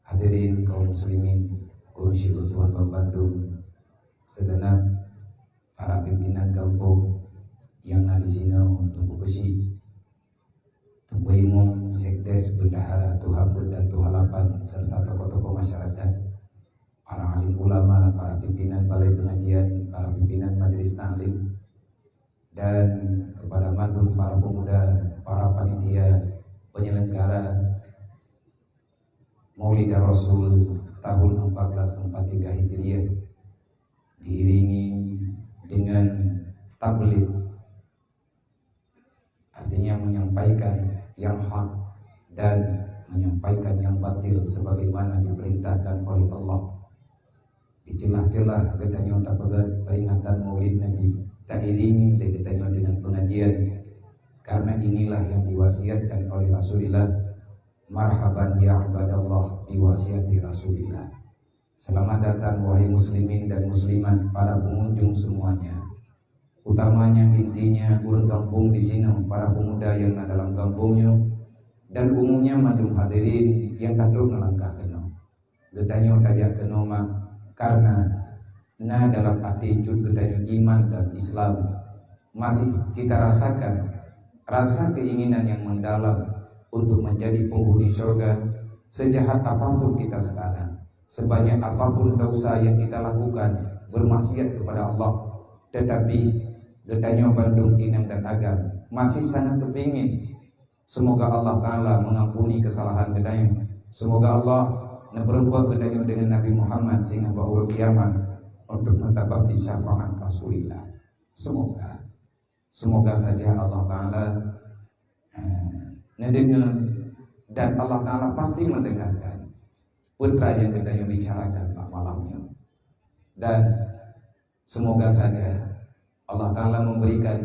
Hadirin kaum muslimin, Guru Syukur Tuhan Bandung, segenap para pimpinan kampung yang ada di sini, Tunggu Kesi, Tunggu Imum, Sekdes, Bendahara, Tuhabut dan Tuhalapan, serta tokoh-tokoh masyarakat, para alim ulama, para pimpinan balai pengajian, para pimpinan majelis taklim, dan kepada mandum para pemuda, para panitia, penyelenggara Maulid Rasul tahun 1443 Hijriah, diiringi dengan tabligh, artinya menyampaikan yang hak dan menyampaikan yang batil sebagaimana diperintahkan oleh Allah. Di celah-celah kita nyontak peringatan Maulid Nabi, tak iringi kita dengan pengajian, karena inilah yang diwasiatkan oleh Rasulullah. Marhaban ya ibadallah, diwasiati Rasulullah. Selamat datang wahai muslimin dan muslimat, para pengunjung semuanya. Utamanya intinya urang kampung di sini, para pemuda yang ada dalam kampungnya, dan umumnya mandung hadirin yang kadung melangkah kena. Gedanyo tajak kena mak, karena dalam attitude gedanyo iman dan Islam masih kita rasakan rasa keinginan yang mendalam untuk menjadi penghuni surga. Sejahat apapun kita sekarang, sebanyak apapun dosa yang kita lakukan, bermaksiat kepada Allah, tetapi Gedanyo Bandung Inang dan Agam masih sangat kepingin semoga Allah Ta'ala mengampuni kesalahan Gedanyo. Semoga Allah berubah Gedanyo dengan Nabi Muhammad sehingga bahwa kiamat untuk mentabati syafaat Rasulullah. Semoga saja Allah Ta'ala mendengar, dan Allah Ta'ala pasti mendengarkan putra yang kita bicarakan Pak malamnya. Dan semoga saja Allah Ta'ala memberikan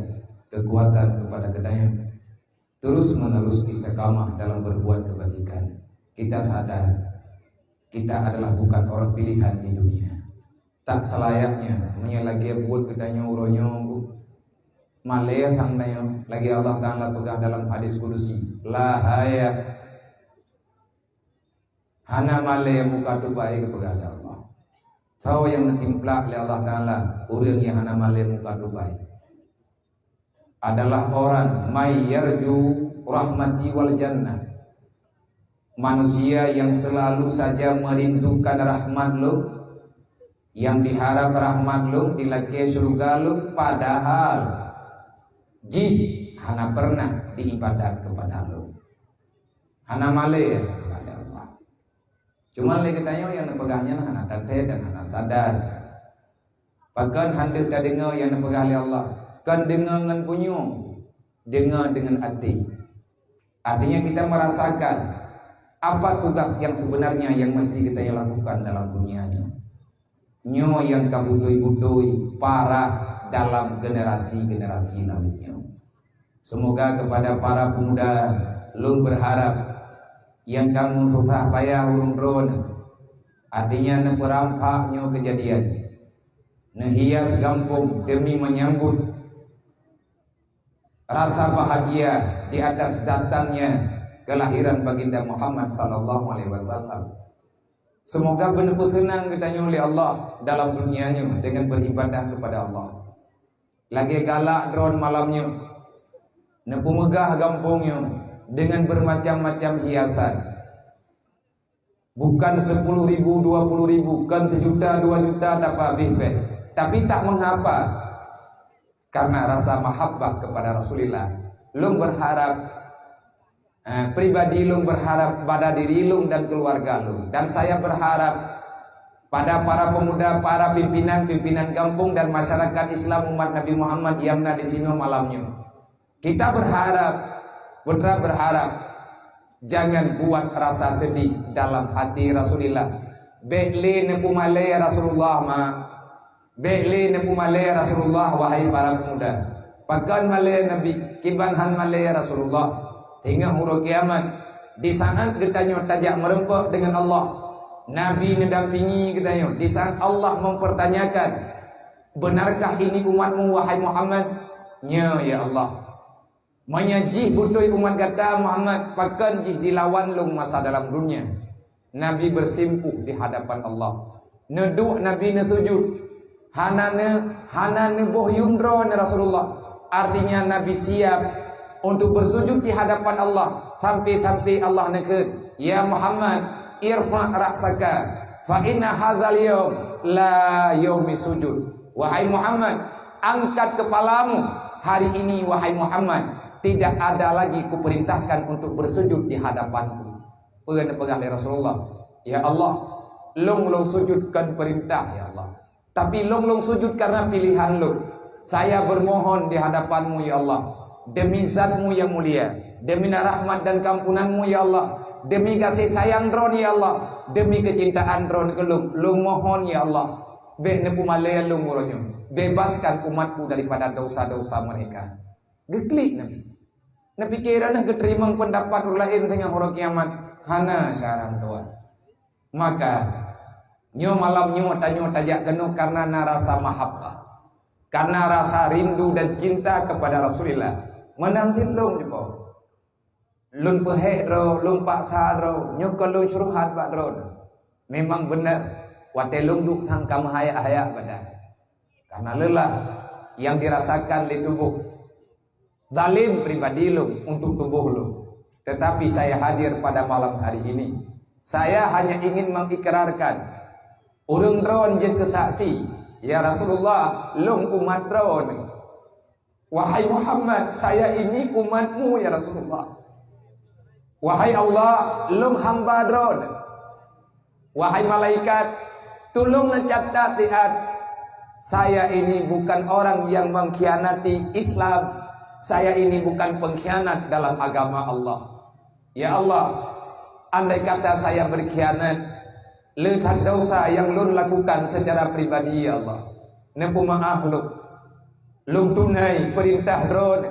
kekuatan kepada kita terus menerus istiqamah dalam berbuat kebajikan. Kita sadar kita adalah bukan orang pilihan di dunia, tak selayaknya menyelagi buat kita uronyo Malaya tangdayo lagi Allah Ta'ala pegah dalam hadis kudusi, la haya hana malaya muka tu baik pegah Allah. Tahu yang mentimplak oleh Allah Ta'ala orang yang hana malaya muka tu baik adalah orang may yarju rahmati wal jannah, manusia yang selalu saja merindukan rahmat lu, yang diharap rahmat lu, dilaki surga lu, padahal jih hana pernah diibadat kepada Allah. Hana male kepada Allah. Cuma lagi tanya yang nepegahnya hana tate dan hana sadar. Bahkan hendak dengar yang nepegah oleh Allah, kan dengar dengan punyo, dengar dengan hati. Artinya kita merasakan apa tugas yang sebenarnya yang mesti kita lakukan dalam dunianya. Nyo yang kabutui-butui parah dalam generasi-generasi lainnya. Semoga kepada para pemuda lu berharap yang kamu susah payah urung artinya neperampaknya kejadian nehias gampung demi menyambut rasa bahagia di atas datangnya kelahiran baginda Muhammad sallallahu alaihi wasallam. Semoga benar senang ditanya oleh Allah dalam dunianya dengan beribadah kepada Allah. Lagi galak drone malamnya, nepu megah gampungnya dengan bermacam-macam hiasan. Bukan 10.000, 20.000, kan 1 juta, 2 juta dapat habis. Tapi tak mengapa, karena rasa mahabbah kepada Rasulullah. Lu berharap pribadi lu berharap pada diri lu dan keluarga lu, dan saya berharap pada para pemuda, para pimpinan kampung dan masyarakat Islam umat Nabi Muhammad yang ada di sini malamnya. Kita berharap jangan buat rasa sedih dalam hati Rasulullah. Bekli nepu malaya Rasulullah bekli nepu malaya Rasulullah, wahai para pemuda. Pakan malaya Nabi, kibanhan malaya Rasulullah. Hingga huruf kiamat, di saat kita tajak merempak dengan Allah, Nabi mendampingi kita di saat Allah mempertanyakan, benarkah ini umatmu wahai Muhammad? Ya Allah. Menyajih butuh umat kata Muhammad pakan jih dilawan lung masa dalam dunia. Nabi bersimpuh di hadapan Allah. Neduk Nabi ne sujud. Hanane boh yumdro ne Rasulullah. Artinya Nabi siap untuk bersujud di hadapan Allah. Sampai Allah nekut, ya Muhammad, irfa' ra'saka fa inna hadzal yaum la yaumi sujud. Wahai Muhammad, angkat kepalamu. Hari ini wahai Muhammad, tidak ada lagi kuperintahkan untuk bersujud di hadapanku. Pegang Rasulullah, ya Allah, long sujudkan perintah ya Allah. Tapi long sujud karena pilihan long. Saya bermohon di hadapanmu ya Allah, demi zatmu yang mulia, demi rahmat dan kampunanmu ya Allah, demi kasih sayang dron ya Allah, demi kecintaan dron ke long mohon ya Allah, nepu malaya long ngoronyo, bebaskan umatku daripada dosa-dosa mereka. Geklik Nabi kira nah keterima pendapat lain tengah orang kiamat hana sarang Tuhan. Maka nyo malam nyo tanyo tajak genuh karena narasa mahabbah, karena rasa rindu dan cinta kepada Rasulullah. Menantin long di bawah lun pehek ro, lun paksa ro, nyo kalau suruhat pak ro. Memang benar watelung duk sangkam hayak badan karena lelah yang dirasakan di tubuh zalim pribadi lo untuk tubuh lo. Tetapi saya hadir pada malam hari ini, saya hanya ingin mengikrarkan urung dron je kesaksi, ya Rasulullah, long umat dron. Wahai Muhammad, saya ini umatmu ya Rasulullah. Wahai Allah, long hamba dron. Wahai malaikat, tolong mencatat lihat, saya ini bukan orang yang mengkhianati Islam. Saya ini bukan pengkhianat dalam agama Allah. Ya Allah, andai kata saya berkhianat, letak dosa yang lun lakukan secara pribadi ya Allah, nempu maaf lung tunai perintah drone,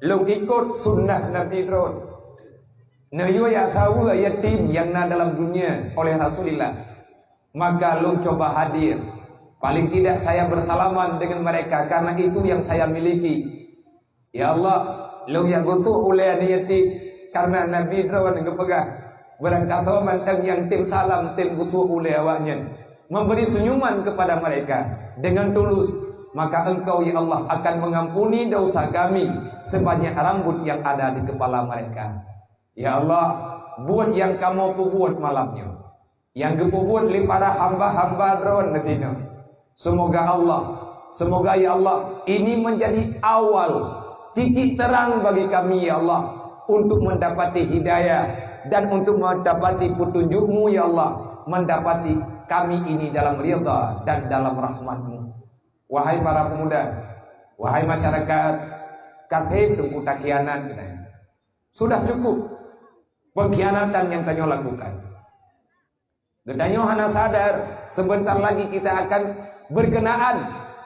lung ikut sunnah Nabi drone, neyo ya tahu yatim yang na dalam dunia oleh Rasulullah, maka lung coba hadir. Paling tidak saya bersalaman dengan mereka karena itu yang saya miliki. Ya Allah, lung yang butuh oleh yatim karena Nabi drone yang pegang. Berangkat mantang yang tim salam, tim gusuh oleh awaknya, memberi senyuman kepada mereka dengan tulus, maka engkau ya Allah akan mengampuni dosa kami sebanyak rambut yang ada di kepala mereka. Ya Allah, buat yang kamu buat malamnya, yang kebuat li para hamba-hamba dron netino. Semoga ya Allah ini menjadi awal titik terang bagi kami ya Allah untuk mendapati hidayah dan untuk mendapati petunjukmu ya Allah, mendapati kami ini dalam ridha dan dalam rahmatmu. Wahai para pemuda, wahai masyarakat, katib tunggu tak khianat. Sudah cukup pengkhianatan yang tanyo lakukan. Gedanyo hana sadar sebentar lagi kita akan berkenaan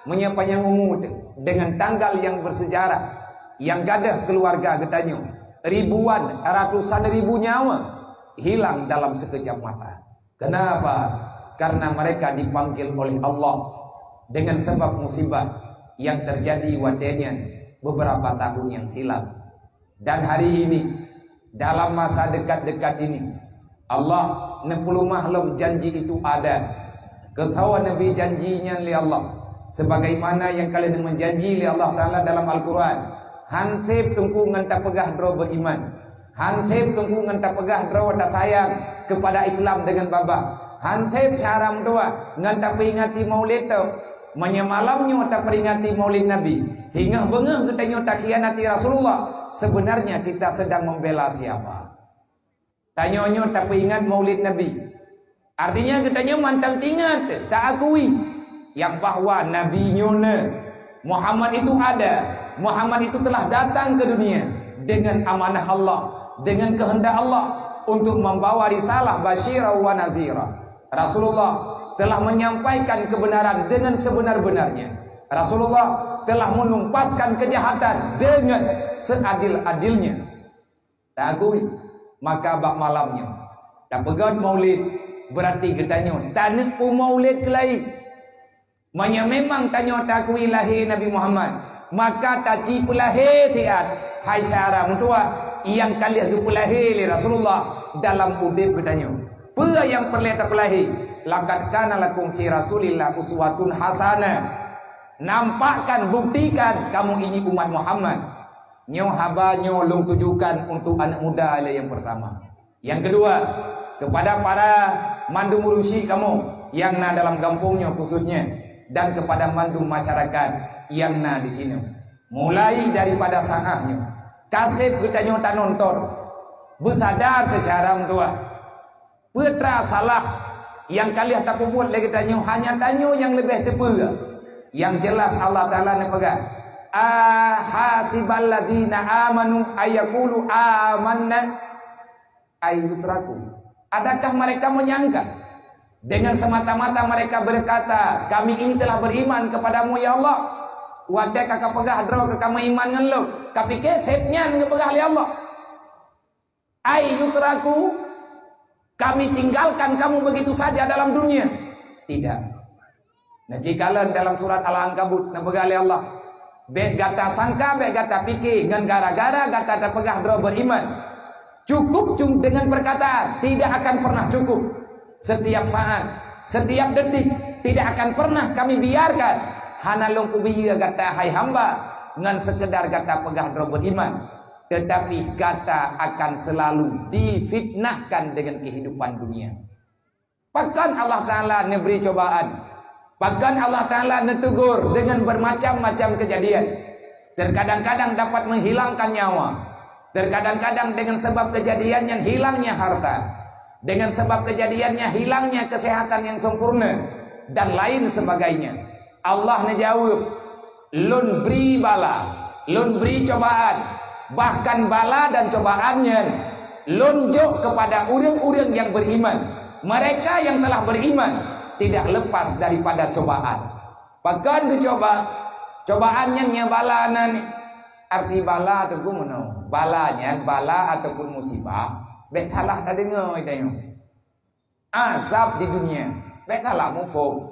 menyapanya umum dengan tanggal yang bersejarah, yang gadah keluarga gedanyo. Ribuan, ratusan ribu nyawa hilang dalam sekejap mata. Kenapa? Karena mereka dipanggil oleh Allah dengan sebab musibah yang terjadi wadenya beberapa tahun yang silam. Dan hari ini, dalam masa dekat-dekat ini, Allah 60 mahlum janji itu ada. Ketahuan Nabi janjinya li Allah, sebagaimana yang kalian menjanji li Allah Ta'ala dalam Al-Quran. Hansip tunggu nganta pegah dro beriman, hansip tunggu nganta pegah dro tak sayang kepada Islam dengan baba, hansip cara mendoa nganta peringati maulid tu, menyemalamnya tak peringati maulid Nabi, hingga bengah kita tak khianati Rasulullah. Sebenarnya kita sedang membela siapa? Tanyonyo tak peringat maulid Nabi, artinya kita mantang tingat tak akui yang bahwa Nabi nyone Muhammad itu ada. Muhammad itu telah datang ke dunia dengan amanah Allah, dengan kehendak Allah untuk membawa risalah basyira wa nazira. Rasulullah telah menyampaikan kebenaran dengan sebenar-benarnya. Rasulullah telah menumpaskan kejahatan dengan seadil-adilnya. Takui, maka bak malamnya tak pegat maulid berarti gedanyo tanek pu maulid kelai. Manya memang tanyo takui lahir Nabi Muhammad, maka taji pulahe tiat hai syara mutua yang kali adu pulahe li Rasulullah dalam udip gedanyo. Pe yang perleta pelahi, laqad kana lakum fi Rasulillah uswatun hasanah. Nampakkan, buktikan kamu ini umat Muhammad. Nyo haba nyo long tujukan untuk anak muda yang pertama. Yang kedua, kepada para mandu murusi kamu yang na dalam kampungnya khususnya, dan kepada mandu masyarakat yang na di sini. Mulai daripada sangahnya, kaset kita nyota nonton, bersadar kecara tua, putra salah yang kalian tak buat lagi tanyo hanya tanyo yang lebih tepat. Yang jelas Allah Ta'ala ni pegang. Ahasibal ladina amanu ayakulu amanna ayyutraku. Adakah mereka menyangka dengan semata-mata mereka berkata, kami ini telah beriman kepadamu ya Allah. Wadah kakak pegah draw ke kamu iman ngan lo. Tapi ke sepnya ngan pegah li Allah. Ayyutraku, kami tinggalkan kamu begitu saja dalam dunia. Tidak. Nah jikalau dalam surat Al-Ankabut na pegali Allah, be gata sangka, be gata pikir, dengan gara-gara gata terpegah draw beriman. Cukup dengan perkataan, tidak akan pernah cukup. Setiap saat, setiap detik, tidak akan pernah kami biarkan hana long kubiya gata hai hamba dengan sekedar gata pegah draw beriman. Tetapi gata akan selalu difitnahkan dengan kehidupan dunia. Bahkan Allah Ta'ala memberi cobaan. Bahkan Allah Ta'ala netegur dengan bermacam-macam kejadian. Terkadang-kadang dapat menghilangkan nyawa. Terkadang-kadang dengan sebab kejadiannya hilangnya harta. Dengan sebab kejadiannya hilangnya kesehatan yang sempurna. Dan lain sebagainya. Allah ngejawab, lun beri bala, lun beri cobaan. Bahkan bala dan cobaannya lunjuk kepada orang-orang yang beriman. Mereka yang telah beriman tidak lepas daripada cobaan. Bahkan cobaannya nya bala nani. Arti bala tu gumano. Balanya bala ataupun musibah. Bek salah tak dengar itu. Azab di dunia. Bek salah mufum.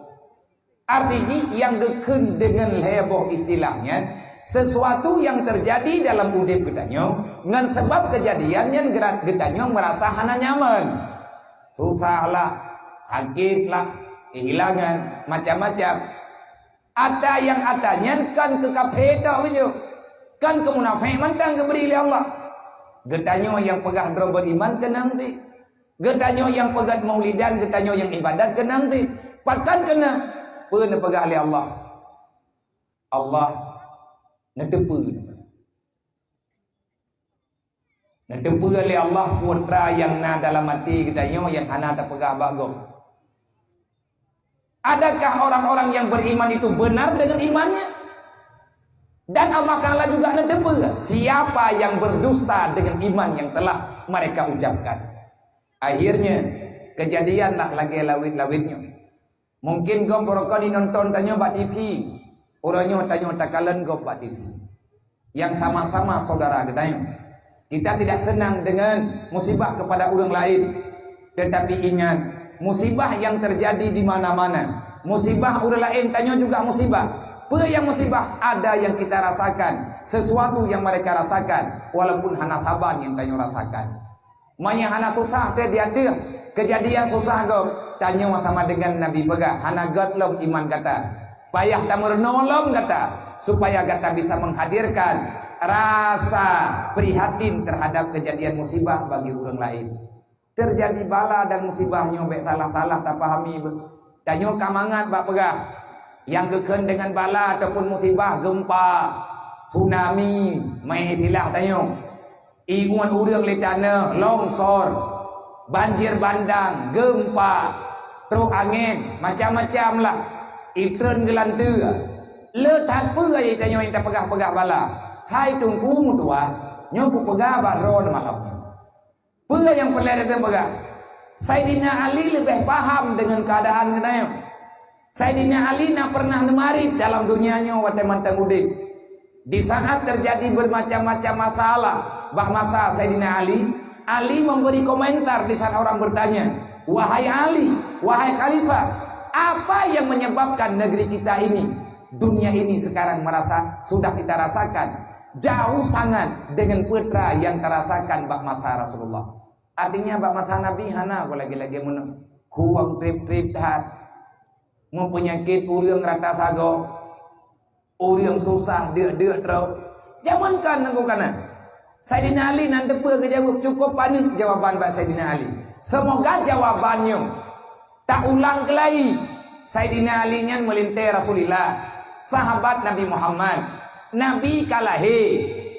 Artinya yang gekun dengan heboh istilahnya, sesuatu yang terjadi dalam udip getanyo dengan sebab kejadiannya getanyo merasa hana nyaman. Susahlah, sakitlah, kehilangan macam-macam. Ada yang atanya kan kekapeta begitu. Kan kemunafik mantang keberi oleh Allah. Getanyo yang pegah draw beriman kena nanti. Getanyo yang pegat maulidan, getanyo yang ibadat kena nanti. Pakan kena pernah pegah oleh Allah. Allah netepu. Netepu oleh Allah putra yang na dalam hati getanyo yang hana tak pegah bagus. Adakah orang-orang yang beriman itu benar dengan imannya? Dan Allah Ta'ala juga netepu siapa yang berdusta dengan iman yang telah mereka ucapkan. Akhirnya kejadianlah lagi lawit-lawitnya. Mungkin kau berkali nonton tanya Pak TV, orangnya tanya takalan kau Pak TV. Yang sama-sama saudara gedanya. Kita tidak senang dengan musibah kepada orang lain, tetapi ingat musibah yang terjadi di mana-mana. Musibah orang lain tanya juga musibah. Apa yang musibah? Ada yang kita rasakan, sesuatu yang mereka rasakan, walaupun hana saban yang tanya rasakan. Manya hana susah dia ada kejadian susah kau tanya sama dengan Nabi pegah hana gatlom iman kata. Payah tamur nolong kata supaya kata bisa menghadirkan rasa prihatin terhadap kejadian musibah bagi orang lain. Terjadi bala dan musibahnya baik salah-salah tak pahami. Tanya kamangat bak pegah yang geken dengan bala ataupun musibah gempa, tsunami, main itilah tanya. Iwan urang le tanah, longsor, banjir bandang, gempa, teruk angin, macam-macam lah. Itren gelantu. Letak apa yang tanya yang tak pegah-pegah bala. Hai tunggu mutua, nyoku pegah baron malamnya. Apa yang perlu ada pegah? Sayyidina Ali lebih paham dengan keadaan kenanya. Sayyidina Ali nak pernah nemari dalam dunianya waktu mantang udik. Di saat terjadi bermacam-macam masalah, bak masa Sayyidina Ali memberi komentar di saat orang bertanya, wahai Ali, wahai Khalifah, apa yang menyebabkan negeri kita ini, dunia ini sekarang merasa sudah kita rasakan jauh sangat dengan putra yang terasakan bak masa Rasulullah. Artinya bak mata Nabi hana ko lagi-lagi mun kuang trip-trip hat mempenyakit urang rata sago urang susah deuk-deuk tro jamankan nangku kana Sayyidina Ali nan depe ke jawab cukup panik jawaban bak Sayyidina Ali semoga jawabannya tak ulang kelai Sayyidina Ali nyan melintai Rasulullah sahabat Nabi Muhammad Nabi kalahe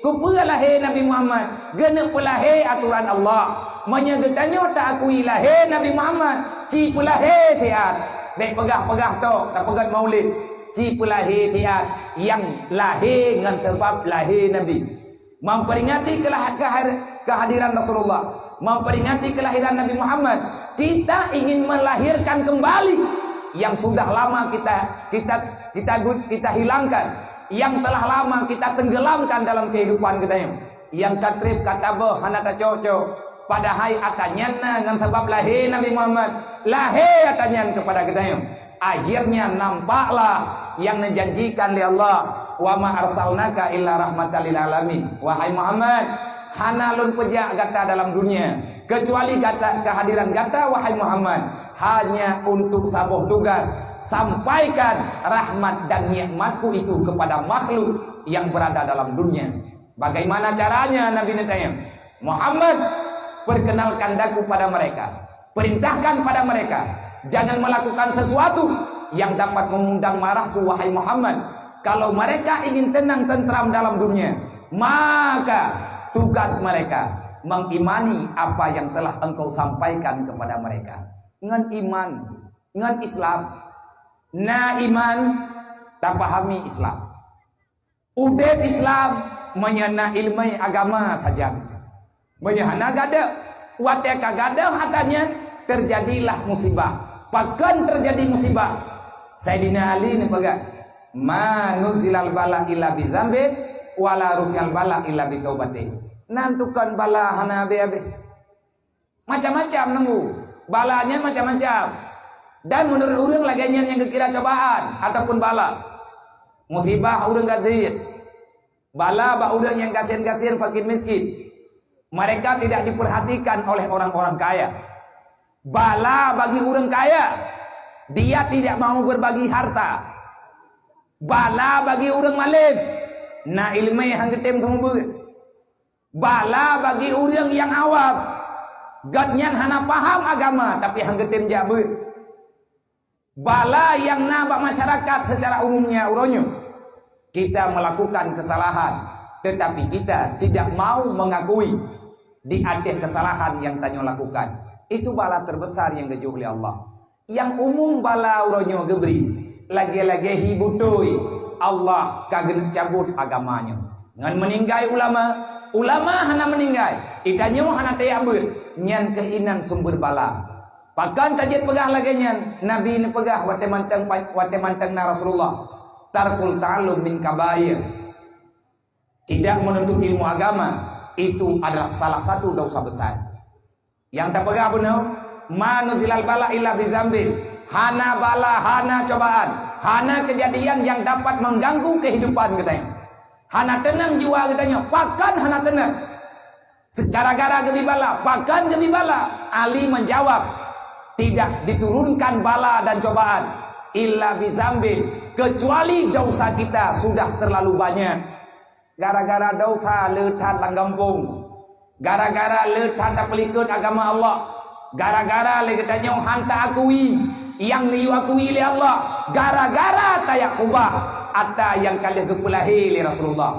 kupulahe Nabi Muhammad genep pulahe aturan Allah menyegetannya tak akui lahe Nabi Muhammad ci pulahe tiat baik pegah-pegah to tak pegat maulid ci pulahe tiat yang lahe ngan sebab lahe Nabi memperingati kehadiran Rasulullah memperingati kelahiran Nabi Muhammad kita ingin melahirkan kembali yang sudah lama kita hilangkan yang telah lama kita tenggelamkan dalam kehidupan kita yang katrib katabo hanata cocok padahal atanya dengan sebab lahir Nabi Muhammad lahir atanya kepada kita akhirnya nampaklah yang dijanjikan oleh Allah wa ma arsalnaka illa rahmatan lil alamin wahai Muhammad hanalun pejak gata dalam dunia kecuali gata kehadiran gata wahai Muhammad hanya untuk sabuh tugas sampaikan rahmat dan nikmatku itu kepada makhluk yang berada dalam dunia. Bagaimana caranya Nabi Netanya Muhammad perkenalkan daku pada mereka perintahkan pada mereka jangan melakukan sesuatu yang dapat mengundang marahku wahai Muhammad. Kalau mereka ingin tenang tentram dalam dunia maka tugas mereka mengimani apa yang telah engkau sampaikan kepada mereka ngan iman ngan Islam na iman tak pahami Islam udah Islam menyana ilmu agama saja menyana gada wate kagada hatanya terjadilah musibah bahkan terjadi musibah Sayyidina Ali ini pegang ma nuzilal bala illa bizambi wala rufial bala illa bitobati nantukan bala hana be macam-macam nunggu balanya macam-macam dan menurut orang laginya yang kekira cobaan ataupun bala musibah orang gadir bala ba orang yang kasihan-kasihan fakir miskin mereka tidak diperhatikan oleh orang-orang kaya bala bagi orang kaya dia tidak mau berbagi harta bala bagi orang malim na ilmu yang ketem semua bala bagi orang yang awam gadnyan hana paham agama tapi hanggetim jabut bala yang nabak masyarakat secara umumnya uronyo kita melakukan kesalahan tetapi kita tidak mau mengakui di atas kesalahan yang tanyo lakukan itu bala terbesar yang gejuh oleh Allah yang umum bala uronyo gebri lagi-lagi hibutui Allah kagak cabut agamanya ngan meninggai ulama hana meninggai itanyo hana tayabut nyan keinan sumber bala pakan tajid pegah lagi nyan Nabi ini pegah wate manteng na Rasulullah tarkul ta'allum min kabair tidak menuntut ilmu agama itu adalah salah satu dosa besar yang tak pegah benar manuzilal bala illa bizambi hana bala hana cobaan hana kejadian yang dapat mengganggu kehidupan kita hana tenang jiwa kita pakan hana tenang gara-gara gebi bala pakan gebi bala Ali menjawab tidak diturunkan bala dan cobaan illa bizambi kecuali dosa kita sudah terlalu banyak gara-gara dosa leuthan langgampung gara-gara leuthan tak pelikut agama Allah gara-gara legetanya hanta akui yang liu akui oleh Allah gara-gara tayak kubah atau yang kali kepulahi oleh Rasulullah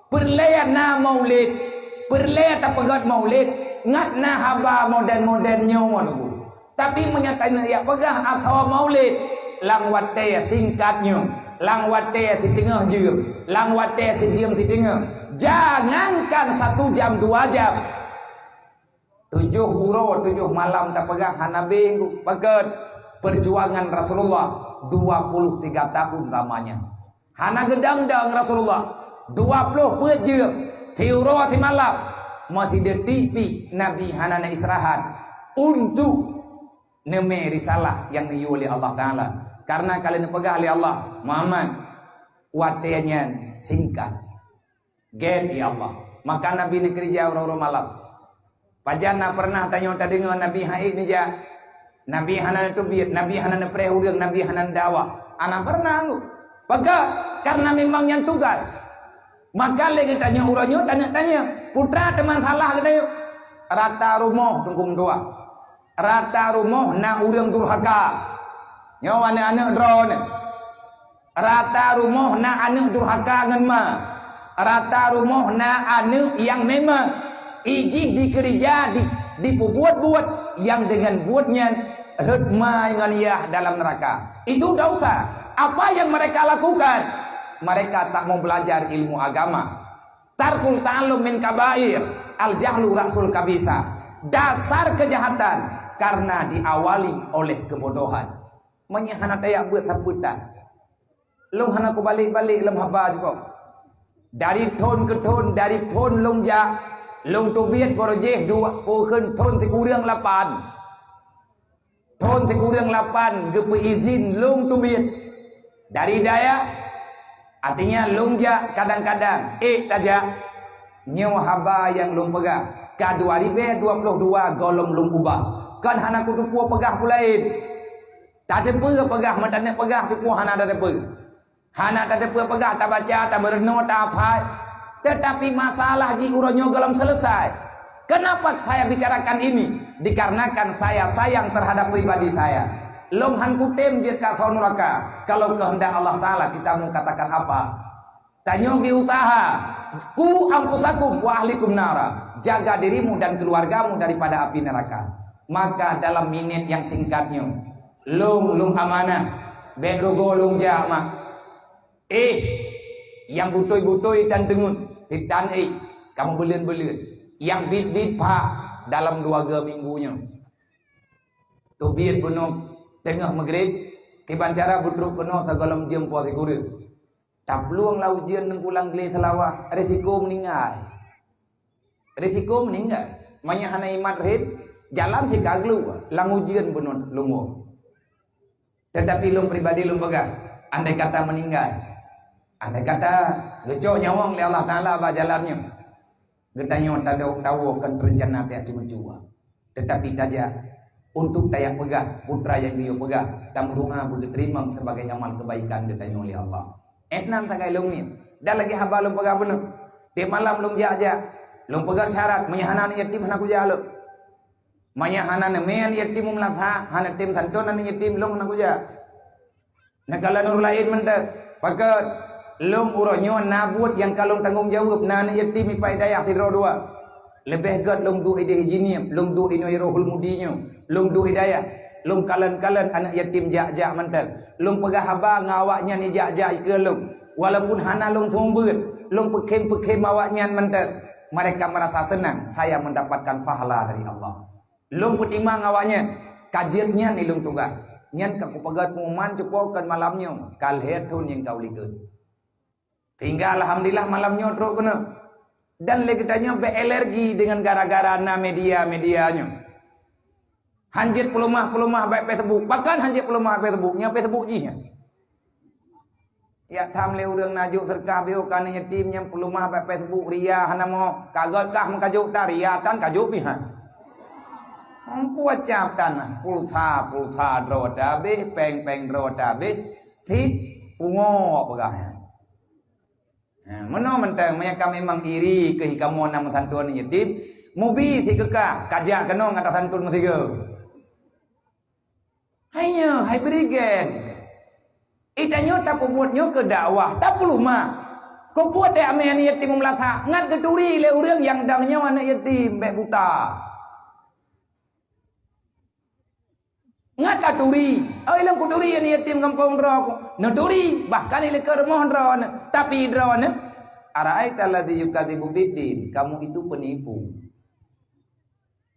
perlayan na maulid perleh tak pegat maulid ngat na haba modern-modernnya waduh tapi menyatakan ya pegah atau maulid lang wate singkatnya lang wate di tengah je lang wate sejam di tengah jangankan 1 jam 2 jam 7 buro 7 malam tak pegah hanabi pegat perjuangan Rasulullah 23 tahun lamanya hana gedang-dang Rasulullah 20 peje Tiuro ti malam masih detipi Nabi hanana istirahat untuk neme risalah yang diuli Allah Ta'ala karena kalian pegah oleh Allah Muhammad watenya singkat get ya Allah maka Nabi negeri jauh malam Pajana pernah tanya tadi dengan Nabi Haid ni ja. Nabi hanan tu biat, Nabi hanan prehurang, Nabi hanan dakwah. Anak pernah aku. Maka karena memang yang tugas. Maka lagi tanya uranyo tanya putra teman salah katanya. Rata rumah tungkum dua. Rata rumah na urang durhaka. Nyawa anak drone. Rata rumah na anak durhaka ngan ma. Rata rumah na anak yang memang iji dikerja dibuat-buat yang dengan buatnya hikmah nganiyah dalam neraka. Itu dosa. Apa yang mereka lakukan? Mereka tak mau belajar ilmu agama. Tarkul ta'allum min kabair, al jahlu rasul kabisa. Dasar kejahatan karena diawali oleh kebodohan. Menyahana tayak buat habutan. Long hana ko balik-balik lam haba juga. Dari ton ke ton, dari ton long ja, long tu biat projek dua pokon ton te kurang 8. Ton te kurang 8 gepe izin long tu biat. Dari daya artinya lungja kadang-kadang taja nyawa haba yang lung pegah ka 2022 golong lung ubah kan hana kudu puah pegah pulain tak ada pegah matanya pegah puah hana ada hana tak ada pegah tak baca tak berenung tak apa tetapi masalah ji uronyo galam selesai. Kenapa saya bicarakan ini? Dikarenakan saya sayang terhadap pribadi saya. Long han kutem jika kau neraka. Kalau kehendak Allah Ta'ala kita mau katakan apa? Tanyogi usaha. Ku ampusakum wa ahlikum nara. Jaga dirimu dan keluargamu daripada api neraka. Maka dalam minit yang singkatnya, lung amanah. Berogo lung jama. Yang butoi-butoi dan dengun. Dan kamu belian-belian. Yang bit-bit pak dalam 2 minggunya. Tu biat bunuh. Tengah maghrib kibancara budruk kena sagalam jam puas guru. Tak peluang la ujian nang pulang beli selawah, risiko meninggal. Risiko meninggal. Manya hana imat rahib jalan si kaglu lang ujian bunun lungo. Tetapi lung pribadi lung baga, andai kata meninggal. Andai kata gecok nyawang li Allah Taala ba jalannya. Getanyo tahu kan rencana tak cuma-cuma. Tetapi taja untuk tayak pegah putra yang dia pegah tam doa berterima sebagai amal kebaikan ditanya oleh Allah. Etnan takai long ni dah lagi haba long pegah benar di malam long jaja long pegah syarat menyahanan yatim hana kuja lo menyahanan men yatim melatha hana tim santonan yatim long hana kuja negala nur lain mentek maka long uronyo nabut yang kalong tanggung jawab nan yatim ipai dayah tidro dua lebih gad long du ide hijinim long du ino rohul mudinyo long du hidayah long kalan-kalan anak yatim jak-jak mentek long pegah haba ngawaknya ni jak-jak ke long walaupun hana long sumber long pekem-pekem awaknya mentek mereka merasa senang saya mendapatkan pahala dari Allah long putimang awaknya kajiannya ni long tugas nyan ka kupagat pengumuman cupokan malamnya kalhetun yang kau likut tinggal alhamdulillah malamnya terus kena dan lagi tanya bealergi dengan gara-gara na media-medianya. Hanjit pelumah baik Facebook. Bahkan hanjit pelumah Facebooknya Facebook jinya. Ya tham le urang najuk serkah bio kan yatim yang pelumah baik Facebook ria hana mo kagot kah makajuk ta ria tan kajuk pihan. Ampu acap tanah pulsa droda be peng droda be thit pungo pegah. Meno mentang mereka memang iri ke hikamu nama santun yatim mubi si kekah kajak kena ngata santun mestiga hanya hai berigen itanya tak buatnya ke dakwah tak perlu mah kau buat tak amen yatim melasa ngat keturi le urang yang damnya anak yatim bek buta ngat katuri ilang kuturi ani yatim kampung dro naturi bahkan ile ke rumah dro tapi dro araita alladzi yukadzibu biddin kamu itu penipu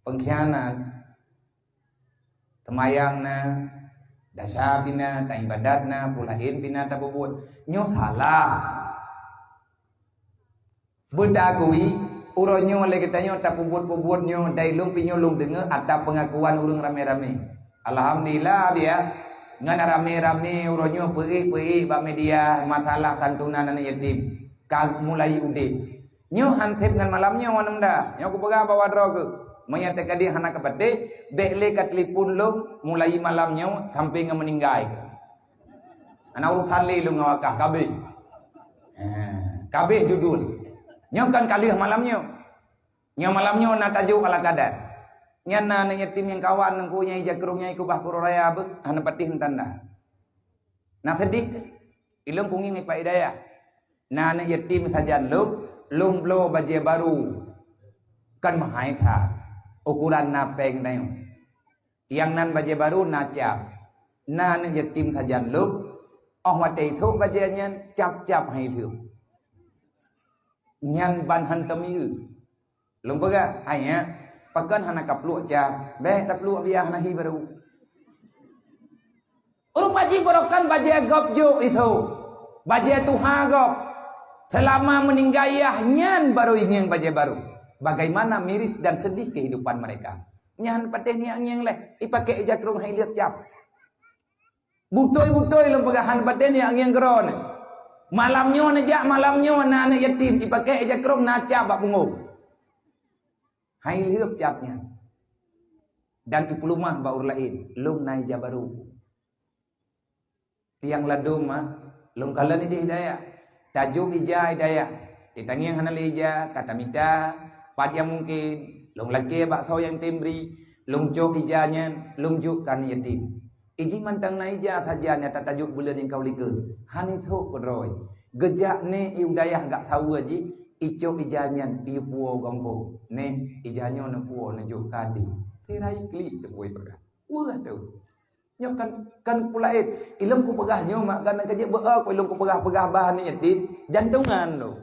pengkhianat temayangna dasabina ta ibadatna pulain pina ta bubut nyo salah bedagui uronyo le kitanyo ta bubut nyo dailung pinyo lung dengar ada pengakuan urang rame-rame. Alhamdulillah dia ngana rame-rame uronyo perih ba media masalah santunan anak yatim kag mulai udip nyo hansip ngan malamnya wanam da nyo ku pegah bawa dro ke Menyatakan dia hana kapate, bekle kat telefon lu mulai malamnya sampai nge meninggal. Anak urusan le lu ngawakah kabeh. Kabeh judul. Nyo kan kalih malamnya. Nyo malamnya na tajuk ala kadar. Nyana na yatim yang kawan nang kunya jakrungnya iku bah kuro raya be hana patih tanda. Nah sedih ilung kungi ngi Pak Hidayah. Nah na yatim saja lum blo baje baru. Kan mahai tha. Ukuran napeng na yun. Yang nan baje baru na cap. Na na yatim saja lum. Oh mati thu baje nyan cap hai thiu. Nyan ban hantam yu. Lum baga hai ya. Pakan hana kapluk cap. Beh tapluk biar hana hi baru. Urung baji borokan baje gop jo itu. Baje tuha gop. Selama meninggal nyan baru ingin baje baru. Bagaimana miris dan sedih kehidupan mereka. Nyan pateh yang leh. Ipakai jakrung hai lihat cap. Butoi lempagahan pateh yang geron. Malamnya najak malamnya na anak yatim. Ipakai jakrung na cap bak bungo. Hai lihat capnya. Dan ipulumah baur lain. Lum nai jabaru. Tiang ladum lum kalan ini hidayah. Tajuk ija hidayah. Ditangi yang hana leja. Kata mita. Pat yang mungkin, long laki bakso yang timbri, long cok ijanya, long juk kan yatim. Iji mantang na ija saja nyata tajuk bulan yang kau likun. Hani thok kodroy. Gejak ne iudayah gak tahu aja. Icok ijanya iu puo gampo. Ne ijanya na puo na juk kadi. Tirai kli tu boy pegah. Wah tu. Nyo kan pulain. Ilmu ku pegah nyo mak kan kerja beak ko ilmu ku pegah bahan ni yatim. Jantungan lo.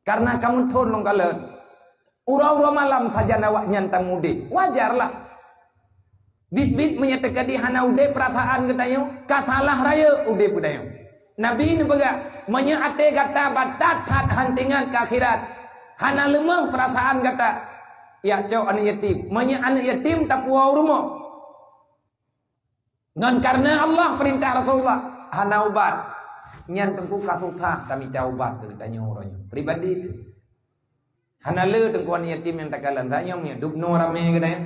Karena kamu thon long kalan. Ura-ura malam saja nawak nyantang mudik. Wajarlah. Bit-bit menyatakan di hana ude perasaan katanya. Katalah raya ude budaya. Nabi ini pega. Menyate kata batat hat hantingan ke akhirat. Hana lemah perasaan kata. Ya cok anak yatim. Anak yatim tak puau rumah. Ngan karena Allah perintah Rasulullah. Hana ubat. Nyan tengku kasusah kami ubat ke katanya orangnya. Pribadi itu. Hana le tengkuan yatim yang takalan tanyong nya duk no rame gede.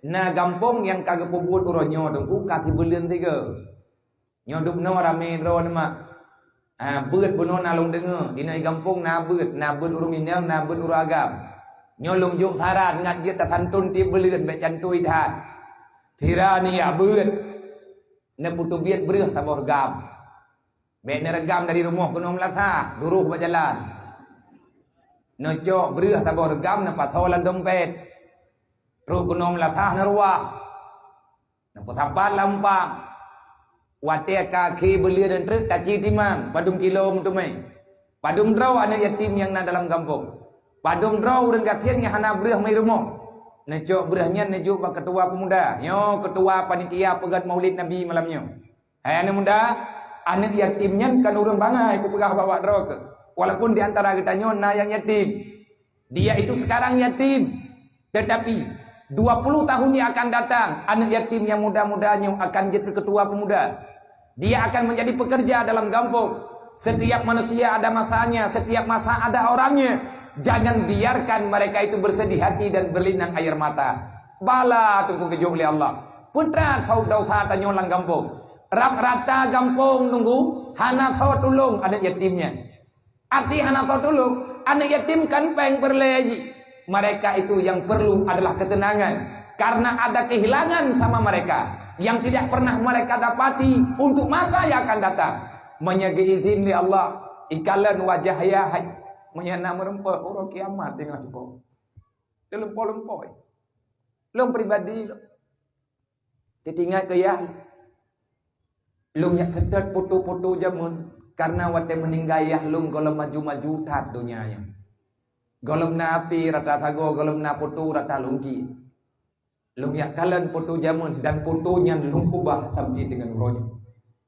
Na gampong yang kagak pubut uronyo tengku kati bulan tiga. Nyo duk no rame ro nama. Beut buno na long denga. Dina gampong na beut urung inang na beut uru agam. Nyo long juk saran ngat je tasantun ti bulan be cantui than. Tira ni ya beut. Na putu biet breuh tabor gam. Be neregam dari rumah kunom latha, duruh berjalan. Nocok berih tabor gam na patholan dompet. Ru kunom latah na ruah. Na putapan lampang. Wate kaki belia dan truk kaci timang. Padum kilo mutumai. Padum draw anak yatim yang na dalam kampung. Padum draw urang katian yang hana berih mai rumah. Nocok berihnya nejuk pak ketua pemuda. Nyo ketua panitia pegat maulid Nabi malamnya. Hai anak muda. Anak yatimnya kan urang bangai ku pegah bawa draw ke. Walaupun di antara kita nyona yang yatim. Dia itu sekarang yatim. Tetapi 20 tahun yang akan datang. Anak yatim yang muda-mudanya akan jadi ketua pemuda. Dia akan menjadi pekerja dalam kampung. Setiap manusia ada masanya. Setiap masa ada orangnya. Jangan biarkan mereka itu bersedih hati dan berlinang air mata. Bala tunggu kejuk oleh Allah. Putra kau dosa tanya lang kampung. Rata kampung nunggu. Hana kau tulung anak yatimnya. Arti anak tolong, anak yatim kan peng berleji. Mereka itu yang perlu adalah ketenangan. Karena ada kehilangan sama mereka. Yang tidak pernah mereka dapati untuk masa yang akan datang. Menyegi izin di Allah. Ikalan wajah yahai. Menyana merempah orang kiamat dengan cukup. Dia lempoi-lempoi. Lom pribadi. Ditinggal ke yah. Lom yang sedar foto-foto jamun. Karena wate meninggal yahlum golom maju-maju tat dunyanya. Golom na api rata thago, golom na putu rata lungki. Lum yak kalan putu jamun dan putunya lum kubah tapi dengan rohnya.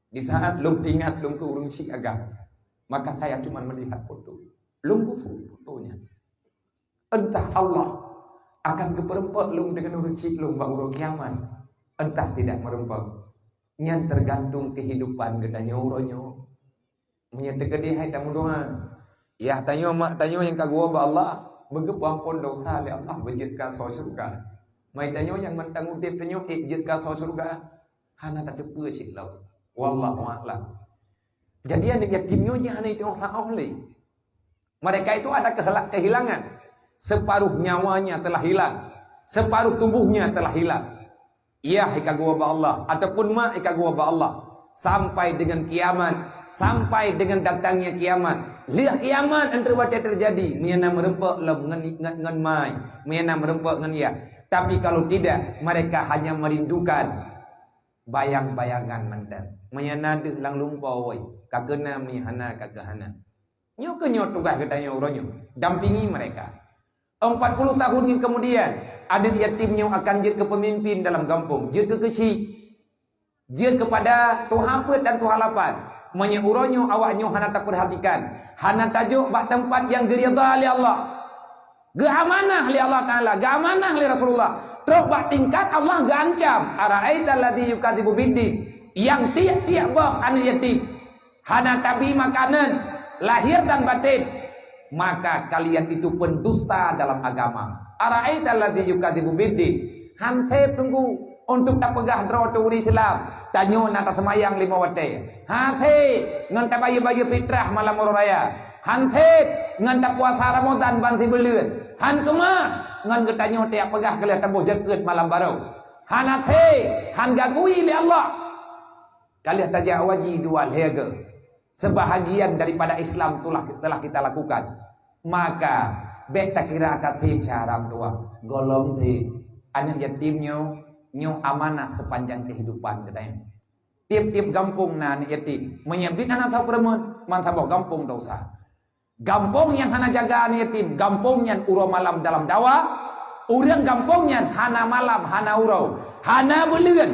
Di saat lum tingat lum ke urung si agak. Maka saya cuma melihat putu. Lum kufu putunya. Entah Allah akan keperempat lum dengan urung si lum bang urung nyaman. Entah tidak merempak. Nyan tergantung kehidupan gedanya uronyo. Menyatakan dia hai tamu doa. Ya tanya mak tanya yang kagua ba Allah. Begitu ampun dosa oleh Allah berjit ka surga. Mai tanyo yang mentang udip tanyo jet ka surga. Hana tak tepu sik lau. Wallahu a'lam. Jadi anak yatimnya hanya itu oleh. Mereka itu ada kehilangan. Separuh nyawanya telah hilang. Separuh tubuhnya telah hilang. Ia ikagwa ba Allah ataupun ma ikagwa ba Allah sampai dengan kiamat, sampai dengan datangnya kiamat. Lihat kiamat antara wate terjadi, miana merempak lem ngan mai, miana merempak ngan ya. Tapi kalau tidak, mereka hanya merindukan bayang-bayangan mantan. Miana de lang lumpau woi, kagena mi hana kagahana. Nyo kenyo tugas katanya uronyo, dampingi mereka. 40 tahun kemudian ada yatimnya akan je ke pemimpin dalam kampung, je ke kecil, je kepada Tuhan dan Tuhan lapan. Menyeuronyo awaknyo hana tak perhatikan, hana tajuk bak tempat yang geridha oleh Allah, ge amanah oleh Allah Taala, ge amanah oleh Rasulullah. Terus bak tingkat Allah ge ancam, ara'aital ladzi yukadzibu biddin, yang tiap-tiap bah anak yatim hana tabi makanan lahir dan batin, maka kalian itu pendusta dalam agama. Ara'aital ladzi yukadzibu biddin, hante tunggu untuk tak pegah draw tu Islam. Tanyo nak semayang 5 waktu. Hante ngan tak bayi-bayi fitrah malam raya. Hante ngan tak puasa Ramadan banti belut. Han kemah ngan ketanyo tiap pegah kalian tembuh jaket malam baru. Hanate han gagui li Allah. Kalian tajak waji dua lega. Sebahagian daripada Islam telah kita lakukan. Maka beta kira katib caram tua. Golong di anak yatimnya nyo amanah sepanjang kehidupan katanya. Tiap-tiap kampung nan yatim menyebut anak tahu perempuan mantap kampung dosa. Kampung yang hana jaga anak yatim, kampung yang uro malam dalam dawa, urang kampung yang hana malam hana uro, hana belian.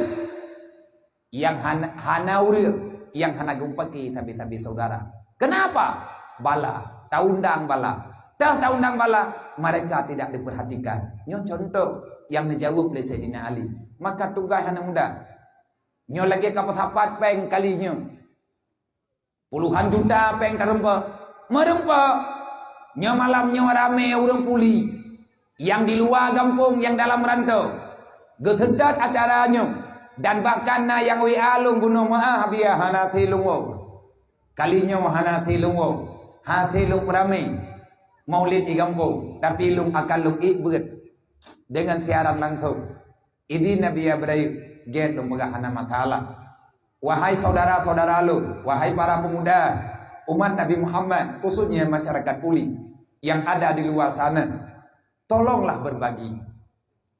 Yang hana uro, yang hana gumpaki tabi-tabi saudara. Kenapa? Bala, taundang bala. Taundang bala, mereka tidak diperhatikan. Nyo contoh yang dijawab oleh Sayyidina Ali. Maka tugas anak muda. Nyo lagi kapat-kapat peng kalinya. Puluhan juta peng terempa. Merempa. Nyo malam nyo rame orang puli. Yang di luar kampung, yang dalam rantau. Getedat acaranya. Dan bahkan na yang WA lung bunuh maaf biar hanati lungo. Kalinya hanati lungo. Hati lung rame. Maulid di kampung. Tapi lung akan lung ikbet. Dengan siaran langsung. Ini Nabi Ibrahim get lembaga nama Ta'ala. Wahai saudara-saudara lu, wahai para pemuda umat Nabi Muhammad, khususnya masyarakat Puli yang ada di luar sana, tolonglah berbagi.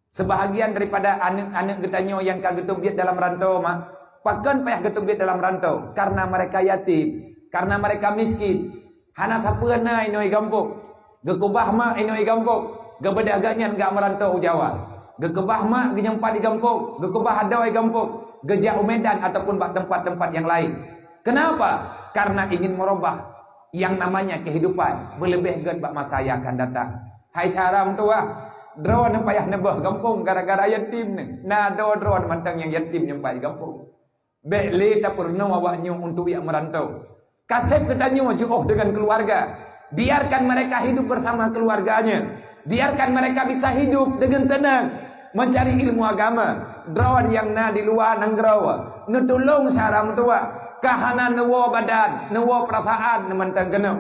Sebahagian daripada anak-anak getanyo yang kagetubiat dalam rantau mak, pakan payah getubiat dalam rantau karena mereka yatim, karena mereka miskin. Hana tapena inoi gampung, gekubah mak inoi gampung, gebedaganya enggak merantau Jawa. Gekebah mak genyempat di kampung, gekebah hadau di kampung, gejak Medan ataupun tempat-tempat yang lain. Kenapa? Karena ingin merubah yang namanya kehidupan berlebih ged bak masa yang akan datang. Hai saram tua, drone payah nebah kampung gara-gara yatim ni. Nah drone mantang yang yatim nyempai kampung. Beli tak pernah awaknya untuk yang merantau. Kasep ketanyo juoh dengan keluarga. Biarkan mereka hidup bersama keluarganya. Biarkan mereka bisa hidup dengan tenang. Mencari ilmu agama. Drawan yang na di luar nanggrawa. Nutulong saram tua. Kahana nuwa badan, nuwa perasaan nemantang kenal.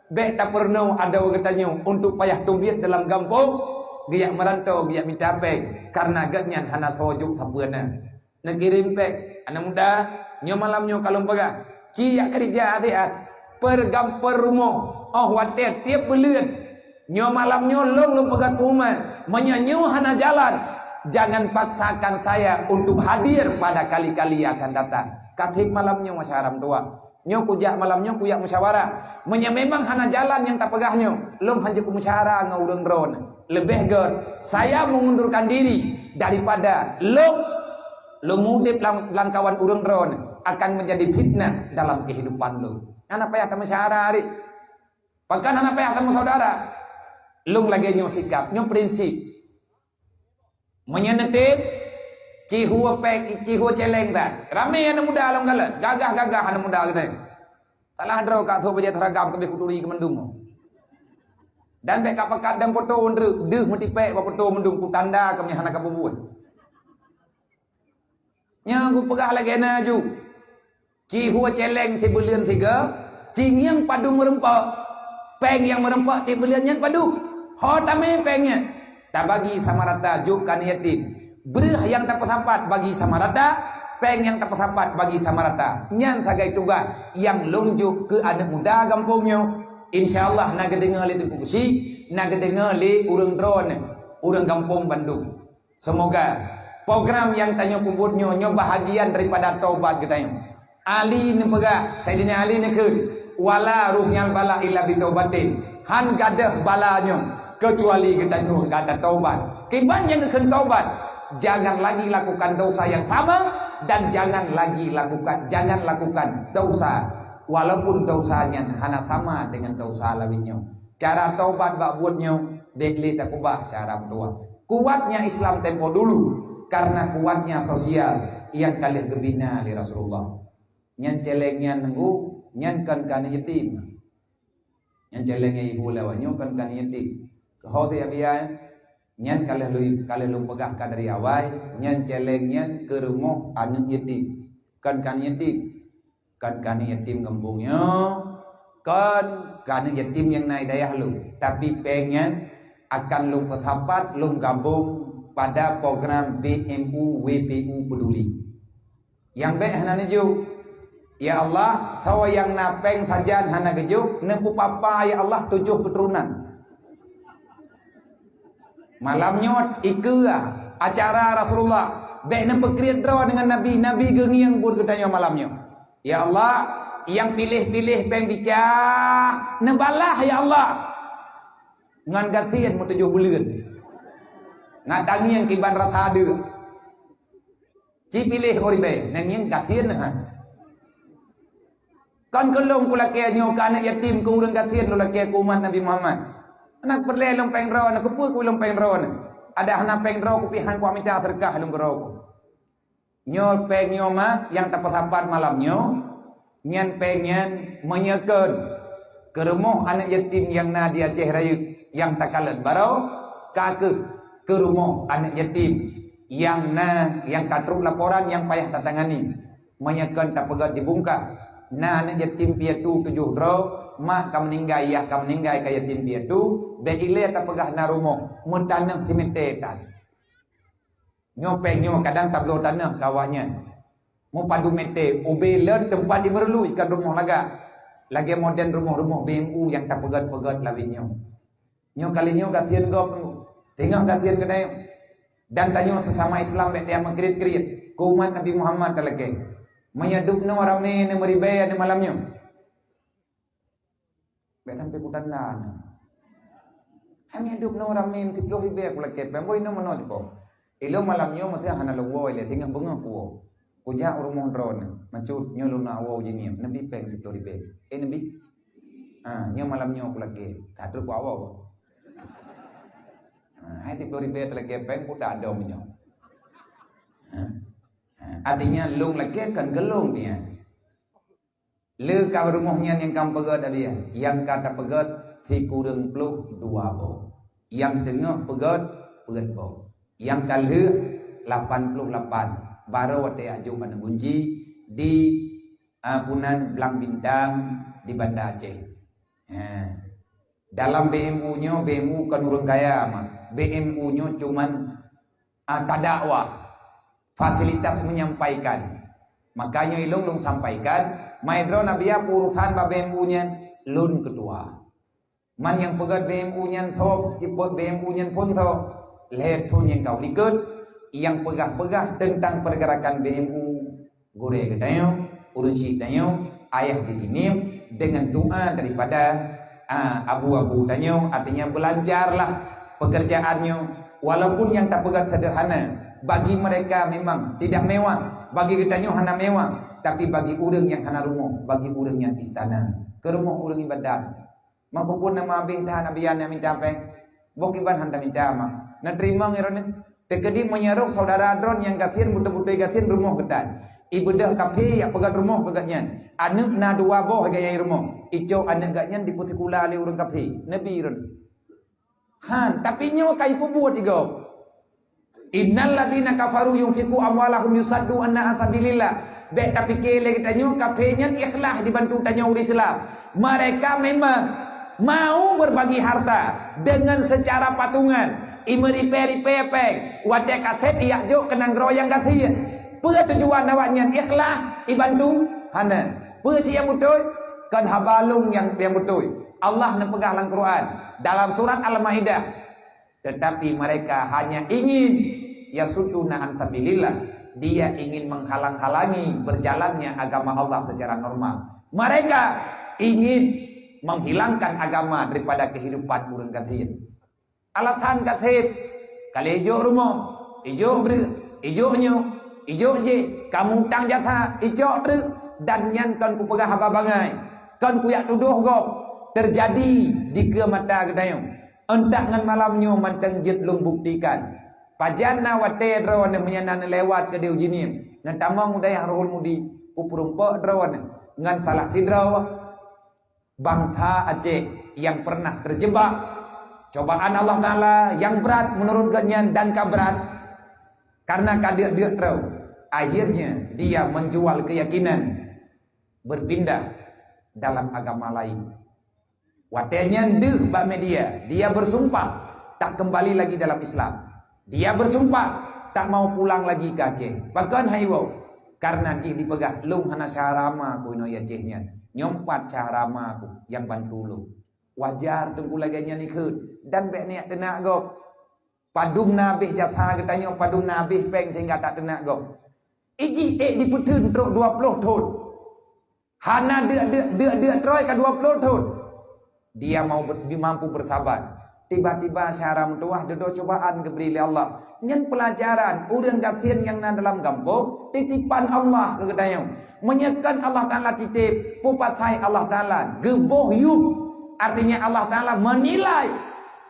Bek tak pernah ada katanya untuk payah tubiat dalam kampung. Giyak merantau, giyak minta pek. Karena gatnya hana tawajuk sabuana. Nakirim pek. Anak muda, nyo malamnya kalau pegah. Kiyak kerja hati-hati. Per rumah. Oh watet tiap belut. Nyo malamnya long pegat rumah. Menyanyo hana jalan. Jangan paksakan saya untuk hadir pada kali-kali yang akan datang. Katib malamnya masyaram tua. Nyo kujak malamnya kuyak musyawarah. Memang hana jalan yang tak pegahnya. Long hanya ku musyawarah ngaudeng drone. Lebih gerd. Saya mengundurkan diri daripada long mudip langkawan udeng drone akan menjadi fitnah dalam kehidupan lo. Anak payah tamu musyawarah hari. Bahkan anak payah tamu saudara. Long lagi nyo sikap, nyo prinsip. Menyenetik cihua pek cihua celeng tak ramai anak muda long kala gagah anak muda kita salah draw kat so bajet ragam ke kuturi ke mendung Dan bek kapakat dan foto undre deh mentipek ba foto mendung ku tanda ke nyahana ka bubuan. Nya ku pegah lagi na ju. Ci hua celeng ti belian tiga, ci yang padu merempak. Peng yang merempak ti belian yang padu. Ho tame pengnya. Tak bagi sama rata ju kan yatim. Berah yang dapat hapat bagi sama rata, peng yang dapat hapat bagi sama rata. Nyan sagai tuga yang lungjuk ke anak muda kampungnya. InsyaAllah nak dengar le diskusi, nak dengar le urang drone, urang kampung Bandung. Semoga program yang tanya kubutnya nyo bahagian daripada taubat kita. Ali ni pegah, Sayyidina Ali ni ke wala rufyal bala illa bi taubatin. Han gadah balanya kecuali kita nuh gada taubat. Kiban yang akan taubat, jangan lagi lakukan dosa yang sama dan jangan lakukan dosa walaupun dosanya hana sama dengan dosa lainnya. Cara taubat bak buatnya bekli tak ubah cara berdua. Kuatnya Islam tempo dulu karena kuatnya sosial yang kalih gebina li Rasulullah. Nyan celengnya nenggu nyan kan yatim. Nyan celengnya ibu lawannya kan yatim. Kau tu biaya nyan kalih lu pegah dari awal nyan celengnya ke rumah anak yatim. Kan yatim. Kan yatim kampungnya, kan yatim yang naik daya lu, tapi pengen akan lu bersahabat, lu gabung pada program BMU WPU peduli. Yang baik hana neju, ya Allah, sawa yang napeng sajan hana geju, nempu papa ya Allah 7 keturunan. Malamnya ikah acara Rasulullah, baik nempu kriat draw dengan Nabi gengiang pun ketanya malamnya. Ya Allah, yang pilih-pilih peng bicara nebalah ya Allah. Ngan gasian mu 7 bulan. Ngatangi yang kiban rasa ada. Ci pilih oribe, nang yang gasian ha. Kan kelong kula ke nyo ka anak yatim ku urang gasian kula ke umat Nabi Muhammad. Anak perle long peng ro anak kepu ku long peng ro. Ada anak peng ro ku pihan ku minta sedekah long ro. Nyo peng nyo mah yang tepat-tepat malamnya nyan pengen menyekan ke rumah anak yatim yang na di Aceh Raya yang tak kalah barau ke rumah anak yatim yang katruk laporan yang payah tatangani menyekan tak pegat dibungka na anak yatim piatu 7 dro mak kam meninggal ayah kam meninggal ka yatim piatu beile tak pegah na rumah mentanah simentetan. Nyopeng nyo kadang tak belum tanah kawahnya. Mau padu mete, ubela tempat di merlu ikan rumah lagi modern rumah-rumah BMU yang tak pegat-pegat lawinya. Nyo kali nyo gatian gop, tengok gatian kedai. Dan tanya sesama Islam bete yang mengkrit-krit. Kumat Nabi Muhammad talake. Menyaduk no rame ne meribaya di malamnya. Bet sampai kutanda. Menyaduk no rame tiploh ribaya kulake. Pemboy no menol po. Ilo malamnya mesti hana lowo ile tinggal bengah kuo. Kuja rumah drone macut nyo luna awo jinim nabi peng tiplo ribe. Nabi. Nyo malamnya kulake. Tadru ku awo. Hai tiplo ribe telake peng ku tak ada menyo. Artinya lung lagi kan gelung dia. Le ka rumahnya yang kam pegat dia. Yang kata pegat ti kurang peluk 2 bo. Yang tengah pegat bo. Yang kalih 88 baru wate aju mana gunji di Punan Belang Bintang di Banda Aceh. Dalam BMU-nya BMU kan urang kaya mah. BMU-nya cuman tadakwah, fasilitas menyampaikan. Makanya ilung sampaikan, maidro nabiya urusan ba BMU-nya lun ketua. Man yang pegat BMU-nya tho, ikut BMU-nya pun tho. Lihat pun yang kau ikut yang pegah-pegah tentang pergerakan BMU gore gedayo urun citayo ayah di ini dengan doa daripada abu-abu tanyo artinya belajarlah pekerjaannya walaupun yang tak pegat sederhana bagi mereka memang tidak mewah bagi gedayo hana mewah tapi bagi urang yang hana rumah bagi urang yang istana ke rumah urang ibadat makupun nama abih dah nabiyan yang minta apa bokiban handa minta mah na terima ngiron tekedi menyaruh saudara dron yang gatian butuh-butuh gatian rumah gedan ibadah kafe ya pegat rumah pegatnya anak na 2 boh gaya rumah ijo anak gatnya di putih kula ali urang kafe nabi ron Han, tapi nyo kai buat tiga. Innal ladina kafaru yunfiqu amwalahum yusaddu anna asabilillah. Baik tapi kele kita nyo kapenya ikhlas dibantu tanya umat Islam. Mereka memang mau berbagi harta dengan secara patungan. Imeri pepeng, wadah katep iya jo kenang royang kathian. Pua tujuan awaknya ikhlas dibantu hana. Pua yang betul kan habalung yang betul. Allah nak pegang dalam Quran dalam surat Al-Maidah. Tetapi mereka hanya ingin yasudduna an sabilillah. Dia ingin menghalang-halangi berjalannya agama Allah secara normal. Mereka ingin menghilangkan agama daripada kehidupan urang kathian. Alasan katib kali ijo rumah, ijo ber, ijo nyo, ijo je, kamu tang jasa, ijo ter, dan yang kan ku pegah apa bangai, kan ku yak tuduh gop terjadi di ke mata gedayong. Entah ngan malamnya manteng jet lung buktikan. Pajana wate drawan menyanan lewat ke diu jinim. Nan tamang udai harul mudi ku perumpa drawan ngan salah sidraw bangsa Aceh yang pernah terjebak cobaan Allah Ta'ala yang berat menurut ganyan dan kabrat karena kadir dia terau. Akhirnya dia menjual keyakinan berpindah dalam agama lain. Watenya deh bak media, dia bersumpah tak kembali lagi dalam Islam. Dia bersumpah tak mau pulang lagi ke Aceh. Bahkan hayo karena dia dipegah lung hana syarama ku no Acehnya. Nyompat syarama ku yang bantu lu. Wajar tunggu laganya nikut dan bek niat tenak gop. Padung nabih jatha katanya padung nabih peng tinggal tak tenak gop. Iji diputun truk 20 thut. Hana dia troy ka 20 thut. Dia mampu bersabar. Tiba-tiba syaram tuah dedo cobaan keberi Allah. Nyen pelajaran urang kathian yang na dalam kampung titipan Allah ke gedayong. Menyekan Allah Ta'ala titip pupatai Allah Ta'ala geboh yuk. Artinya Allah Ta'ala menilai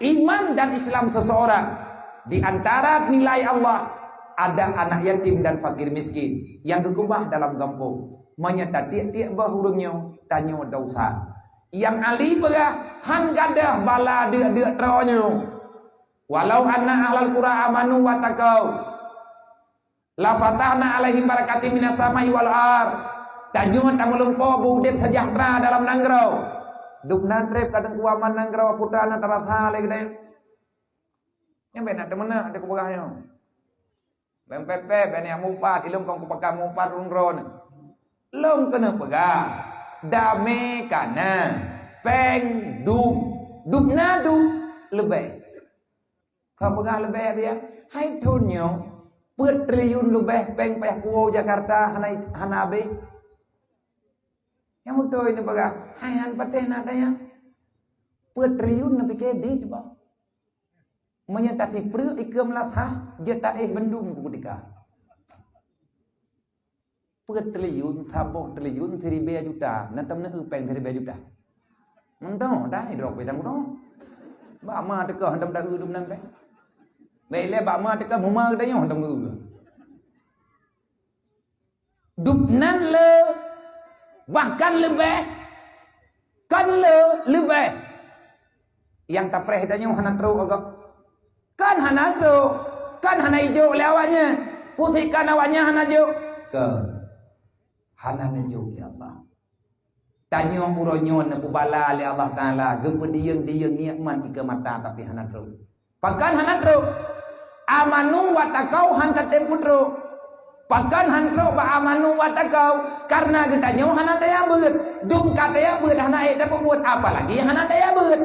iman dan Islam seseorang. Di antara nilai Allah ada anak yatim dan fakir miskin yang gegubah dalam kampung. Menyata tiap-tiap bahurungnya tanya dosa. Yang ali berah han gadah bala dia teronyo. Walau anna ahlal qura amanu wa taqau la fatahna alaihim barakatim minas samai wal ard. Tajun tamulumpo budep sejahtera dalam nangrau. Duk nantrep kadang kuaman nangrau putrana tarasa le gede. Yang benak temena de kubagahyo. Ben pepe ben yang mupat ilum kong kupaka mupat rungron. Lom kena pegah. Dame kana peng duk nadu lebih. Kau pegah lebih dia. Hai tunyo put triliun lebih peng peh kuo Jakarta hanabe. Yang mudah ini pegah. Hai han pateh natanya. Put triliun nabi kedi coba. Menyatasi perut ikam latah jeta bendung ketika. Put triliun taboh triliun 3 juta. Nanti mana peng 3 juta. Mentau dah dropไปทางนู้น Bak ma teka hentam tak dum nang dah. Baik le bak ma teka muma dah yo hentam gu. Dup nan le bahkan lebih kan lebih yang tapreh dah yo hana tru agak. Kan hana tru, kan hana ijo le awaknya. Putih kan awaknya hana jo. Ke hana nejo ya Allah. Tanya uronyon na kubala li Allah Ta'ala. Gepediang nikmat ke mata tapi hana tru. Pakan hana tru. Amanu watakau han katem putru. Pakan han tru ba amanu watakau. Karena getanya hana daya beut. Dung kataya beut hana eta buat apa lagi hana daya beut.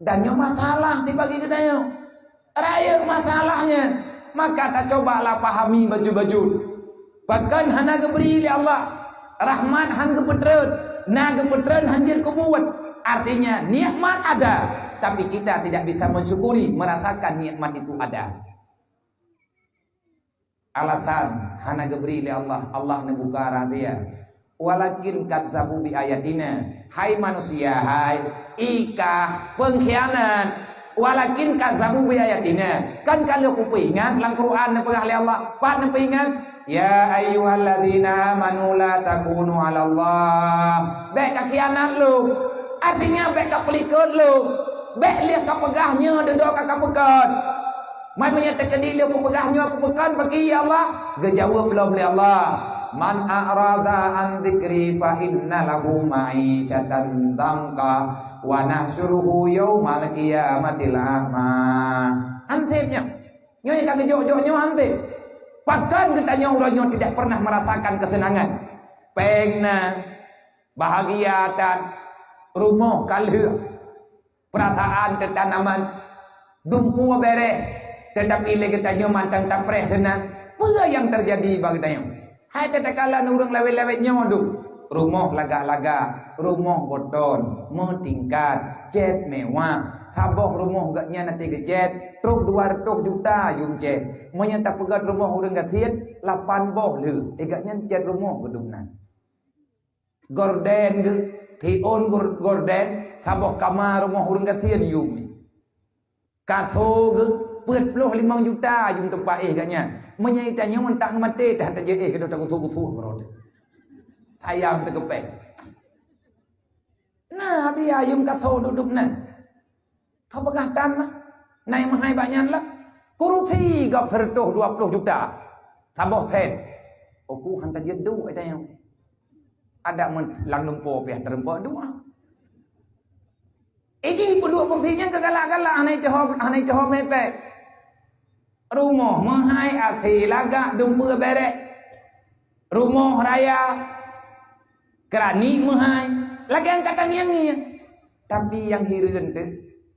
Dan yo masalah dibagi getanya. Raya masalahnya. Maka tak cobalah pahami baju-baju. Pakan hana geberi li Allah. Rahmat han kepetreun, na kepetreun hanjir kebuat. Artinya nikmat ada, tapi kita tidak bisa mensyukuri, merasakan nikmat itu ada. Alasan hana geberi li Allah, Allah membuka rahasia. Walakin kadzabu bi ayatina. Hai manusia, hai ikah pengkhianat. Walakin kadzabu bi ayatina. Kan kalau ku ingat lang Quran na pegah li Allah, pat na ingat. Ya ayyuhalladzina amanu la takunu 'ala Allah. Baik khianat lu. Artinya baik pelikut lu. bek lihat kau pegahnya duduk kau pekan. Mai menyatakan dia aku pegahnya aku pekan bagi ya Allah. Gejawab oleh Allah. Man a'rada an dzikri fa inna lahu ma'isyatan dangka wa nahsyuruhu yaumal qiyamatil a'ma. Antepnya. Nyo yang kagak jauh-jauhnya antep. Bahkan katanya orangnya tidak pernah merasakan kesenangan. Pengna bahagia dan rumah kalih perasaan ketanaman dumpu bere tetapi lagi katanya mantang tapreh tenang. Apa yang terjadi bagi tanya? Hai tetekala nurung lewe-lewe nyodu. Rumah laga-laga, rumah boton, metingkat, jet mewah. Saboh rumah gaknya nanti gejet, truk 200 juta yum jet. Menyata pegat rumah urang gatian 8 boh le. Egaknya jet rumah gedungnan. Gorden ge, tion gorden, saboh kamar rumah urang gatian yum ni. Kaso ge, 45 juta yum tempat gaknya. Menyaitanya mentang mati dah terjadi kedua kutu-kutu gerode. Ayam terkepek. Nah, biar ayam kaso duduk nah. Kau pegahkan mah. Naik mahai banyak lah. Kurusi gak tertuh 20 juta. Saboh ten. Aku hantar jedu ada yang. Ada lang lumpur pihak terempak dua. Iji berdua kursinya kegalak-galak. Anai cahok mepek. Rumah mahai athi lagak dumpur berek. Rumah raya. Kerani mahai. Lagi yang kata yang ni. Tapi yang hirun tu.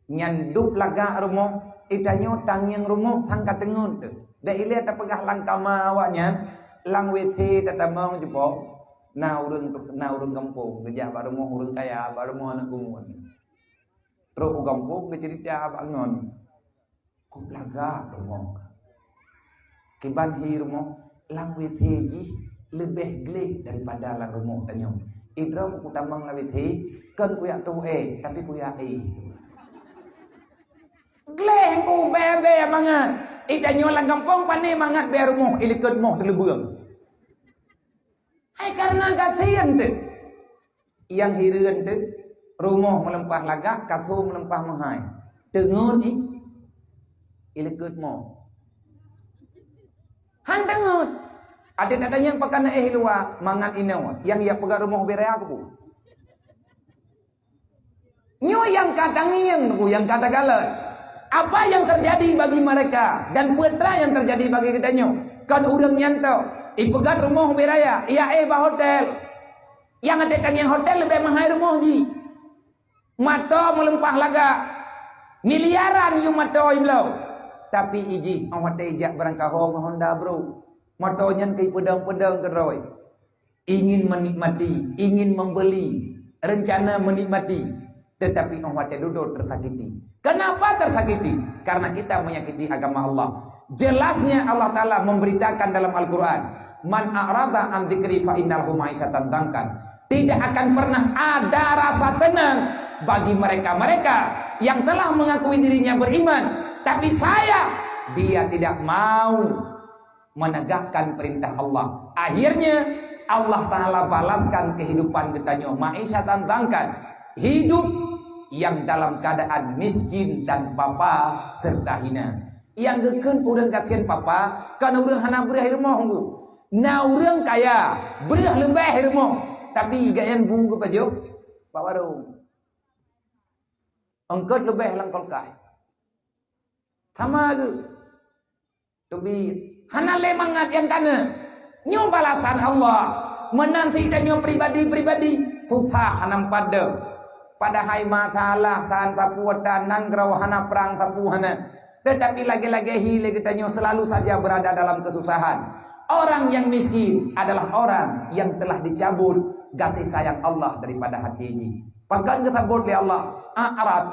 Nyanduk laga rumah. Itanya tangyang rumah. Sangka tengun tu. Dah ilah tak pegah langkama awaknya. Lang wete tatamang jepok. Na urang kampung. Gejah pak rumah urang kaya. Pak rumah anak kumun. Teruk kampung. Kecerita bangun. Kuk laga rumah. Kiban hi rumah. Lang wete ji. Lebih gelih daripada lang rumah tanya. Ibrah ku tamang la wete. Kan kuyak tu tapi kuyak Gleh ku bebe mangat. Itanya lang kampung pani mangat be rumah ilikut moh telebeung. Hai karena kasihan tu. Yang hireun tu rumah melempah lagak, kasu melempah mahai. Tengun ilikut moh. Han tengun. Ada katanya pakana luar mangat inaw yang ia pegang rumah berea aku. Nyo yang kata ngiyang yang kata galat. Apa yang terjadi bagi mereka dan putra yang terjadi bagi kita nyo. Kan urang nyantau ipegat rumah beraya, ia bah hotel. Yang ada kan yang hotel lebih mahal rumah ji. Mato melempah laga. Miliaran yung mato imlau. Tapi iji awat ejak berangkahong Honda bro. Matonya kay pedang-pedang keroy. Ingin menikmati, ingin membeli, rencana menikmati, tetapi awat duduk tersakiti. Kenapa tersakiti? Karena kita menyakiti agama Allah. Jelasnya Allah Ta'ala memberitakan dalam Al-Quran. Man a'rada an dzikri fa innahu ma'isyatan dangkan. Tidak akan pernah ada rasa tenang bagi mereka-mereka yang telah mengakui dirinya beriman. Tapi dia tidak mau menegakkan perintah Allah. Akhirnya Allah Ta'ala balaskan kehidupan kitanya. Ma'isyatan dangkan. Hidup yang dalam keadaan miskin dan papa serta hina. Yang geken urang katian papa, kan urang hana berah rumah nggu. Na urang kaya, berah lembah rumah. Tapi gayan bungu ke pajuk, Pak Warung. Engkot lebih lang kolkai. Sama ke. Tapi hana le mangat yang kana. Nyo balasan Allah. Menanti tanya pribadi-pribadi. Susah hanam pada. Pada hai matalah san tapuatan nanggrau hana perang tapuhana. Tetapi lagi-lagi hile kitanya selalu saja berada dalam kesusahan. Orang yang miskin adalah orang yang telah dicabut kasih sayang Allah daripada hatinya. Bahkan disebut oleh Allah a'rad,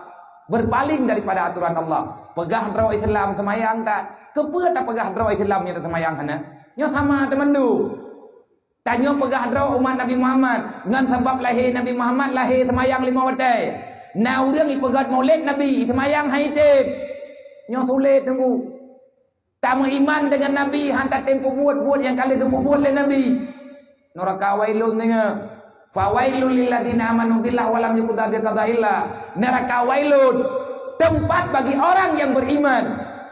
berpaling daripada aturan Allah. Pegah draw Islam semayang tak? Kepa tak pegah draw Islamnya semayang hana? Nyo sama teman du. Tanya pegah draw umat Nabi Muhammad. Ngan sebab lahir Nabi Muhammad lahir semayang 5 watai. Nah urang ipegat maulid Nabi semayang haitib. Nyo sulit tunggu. Tak iman dengan Nabi hantar tempo buat yang kali kebuat oleh Nabi. Neraka wailun dengar. Fawailul lil ladina amanu billah wa lam yuqda bi qadaillah. Neraka wailun tempat bagi orang yang beriman.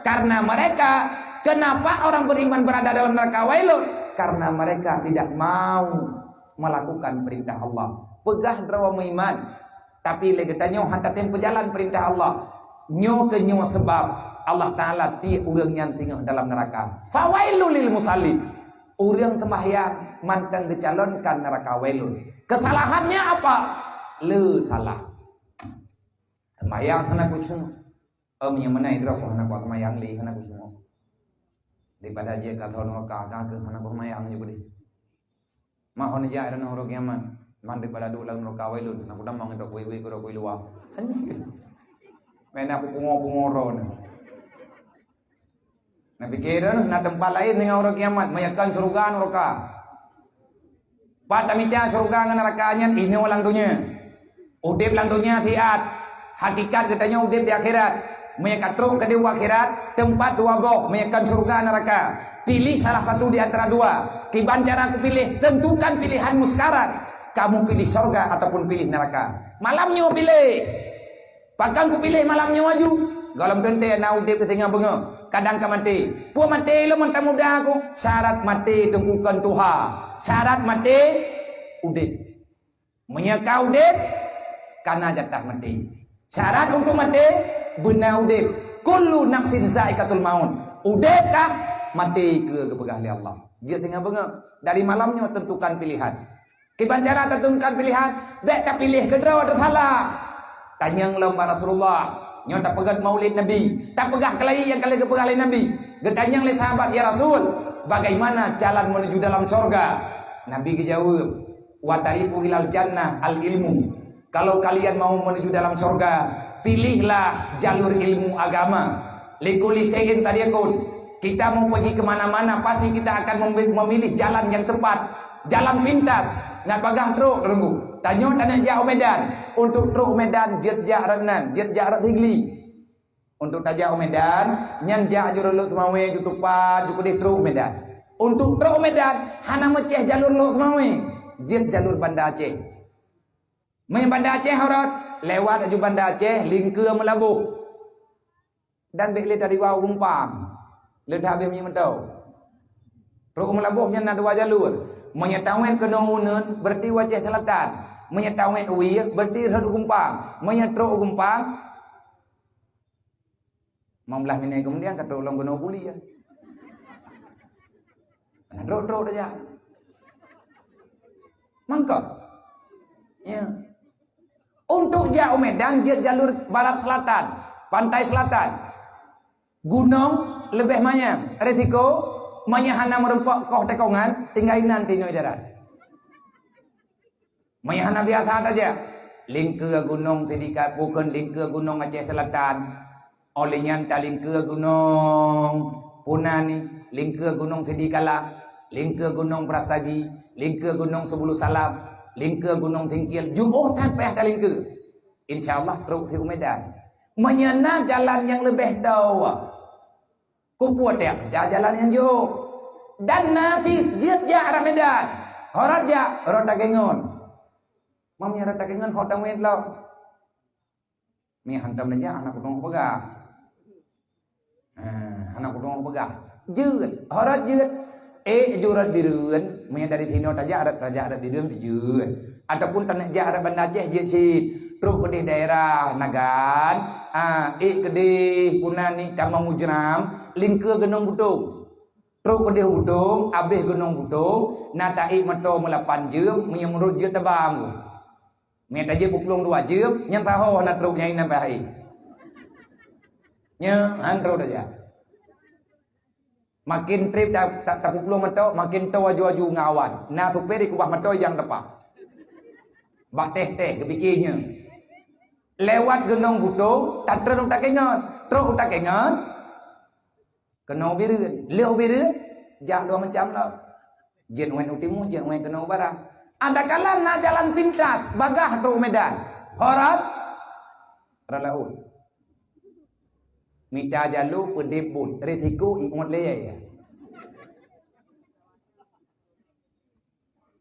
Karena mereka, kenapa orang beriman berada dalam neraka wailun? Karena mereka tidak mau melakukan perintah Allah. Pegah drawa iman, tapi legetanyo hantar tempo jalan perintah Allah. Nyo ke nyo sebab Allah Ta'ala ti urang yang tinggal dalam neraka. Fawailul lil musallin. Urang tembahyang mantang dicalonkan neraka wailun. Kesalahannya apa? Le kalah. Tembahyang kena kucing. Yang mana itu aku anak buat tembahyang li kena kucing. Daripada aja kata neraka ke anak buat tembahyang juga deh. Mahon aja ada orang kiamat. Man daripada dulu lang neraka wailun. Aku dah mau ngerok wewe ke rokoi luar. Main aku pungo-pungoron. Nah pikiran, na tempat lain dengan orang kiamat, mayakan surga neraka. Patamita surga nerakanya ini orang dunia. Udip lang dunia tiat. Hakikat katanya udip di akhirat. Mayakan truk ke di akhirat, tempat dua go, mayakan surga neraka. Pilih salah satu di antara dua. Kiban cara aku pilih, tentukan pilihanmu sekarang. Kamu pilih surga ataupun pilih neraka. Malamnya pilih. Pakan ku pilih malamnya maju. Galam dente na udip ketinggal benga. Kadang ka mati. Pu mati lo mentang muda aku. Syarat mati tengkukan Tuhan. Syarat mati udip. Menyeka udip karena jatah mati. Syarat untuk mati benar udip. Kullu nafsin zaikatul maut. Udip kah mati ke kepegah li Allah. Dia tinggal benga. Dari malamnya tentukan pilihan. Kiban cara tentukan pilihan. Dek tak pilih kedua ada salah. Tanyang lomba Rasulullah. Nyo tak pegat maulid Nabi, tak pegah kelai yang kali kepegah Nabi. Getanyang le sahabat, ya Rasul, bagaimana jalan menuju dalam surga? Nabi dijawab, wa tariqu ilal jannah al ilmu. Kalau kalian mau menuju dalam surga, pilihlah jalur ilmu agama. Likulli syai'in tariqun. Kita mau pergi kemana-mana, pasti kita akan memilih jalan yang tepat, jalan pintas. Ngat pagah truk renggu. Tanyo tanah jauh Medan. Untuk truk Medan jet jak renan, jet jak tigli. Untuk tajak Medan, nyan jak jurul temawe jutupan juku di truk Medan. Untuk truk Medan, hana meceh jalur lo temawe, jet jalur Banda Aceh. Main Banda Aceh horot, lewat aju Banda Aceh, lingke melabuh. Dan beli dari wau gumpang. Ledah be mi mentau. Truk melabuhnya na dua jalur. Menyetawen ke Nunun berarti wajah selatan. Menyetawen uwi berarti radu gumpang. Menyetruk gumpang. Mamlah minai kemudian kata ulang guna buli ya. Mana drok aja. Mangkok. Ya. Untuk jauh Medan dia jalur barat selatan, pantai selatan. Gunung lebih banyak resiko. Mayahana merempok kau tekongan, tinggalin nanti nyo jaran. Mayahana biasa aja. Lingke gunung sedika, bukan lingke gunung Aceh Selatan. Olehnya tak lingke gunung Punani, lingke gunung Sedikala, lingke gunung Prastagi, lingke gunung Sebulu Salam, lingke gunung Tingkil. Jumlah tanpa ada lingke. InsyaAllah teruk di Medan. Menyana jalan yang lebih dawa. Kupuat ya, jalan yang jauh. Dan nanti jet arah Medan. Horat ja, horat dagengon. Mamnya horat dagengon horat med lo. Mi hantam aja anak kudung pegah. Anak kudung pegah. Jeut, horat jeut. Jurat bireun, mi dari tino taja adat bireun jeut. Ataupun tanah ja Banda Aceh jeut si. Truk ke di daerah Nagan, ke di Punani, Damang Mujram, lingke Gunung Butung. Truk ke di Butung, abih Gunung Butung, natai mato melapan jam, menyemurut je tebang. Minta je puklung 2 jam, yang tahu nak truknya ini sampai. Nya andro aja. Makin trip tak puklung mato, makin tahu aju ngawan. Nah superi kubah mato yang depan. Bak teh kepikirnya. Lewat Gunung Butung, tak terus tak kengat, terus tak kengat. Kena biru, leo biru, jak 2 macam lah. Jen wen utimu, jen wen kena barat. Ada kala nak jalan pintas, bagah tu Medan. Horat, ralaut. Mita jalu pedebut, resiko ikut leye.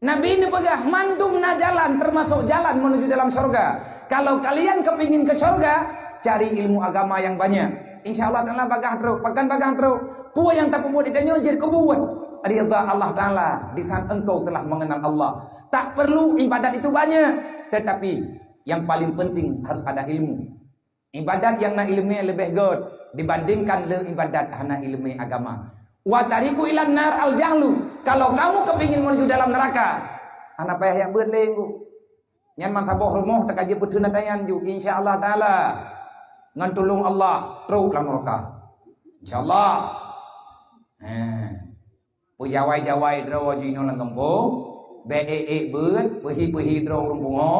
Nabi ini pegah mandum na jalan termasuk jalan menuju dalam surga. Kalau kalian kepingin ke surga, cari ilmu agama yang banyak. InsyaAllah Ta'ala bagah teruk, bagah teruk. Puan yang tak buat dia nyonjir kau buat. Ridha Allah Ta'ala di saat engkau telah mengenal Allah. Tak perlu ibadat itu banyak, tetapi yang paling penting harus ada ilmu. Ibadat yang na ilmu lebih good dibandingkan le ibadat hana ilmu agama. Wa tariku ilan nar al jahlu. Kalau kamu kepingin menuju dalam neraka, anak payah yang berlenggu. Nyan man taboh rumah tak aja betuna tayan ju insyaallah taala. Ngan tulung Allah teruk dalam neraka. Insyaallah. Pujawai-jawai draw jino lang kampung. Be beut, pehi draw urung bungo.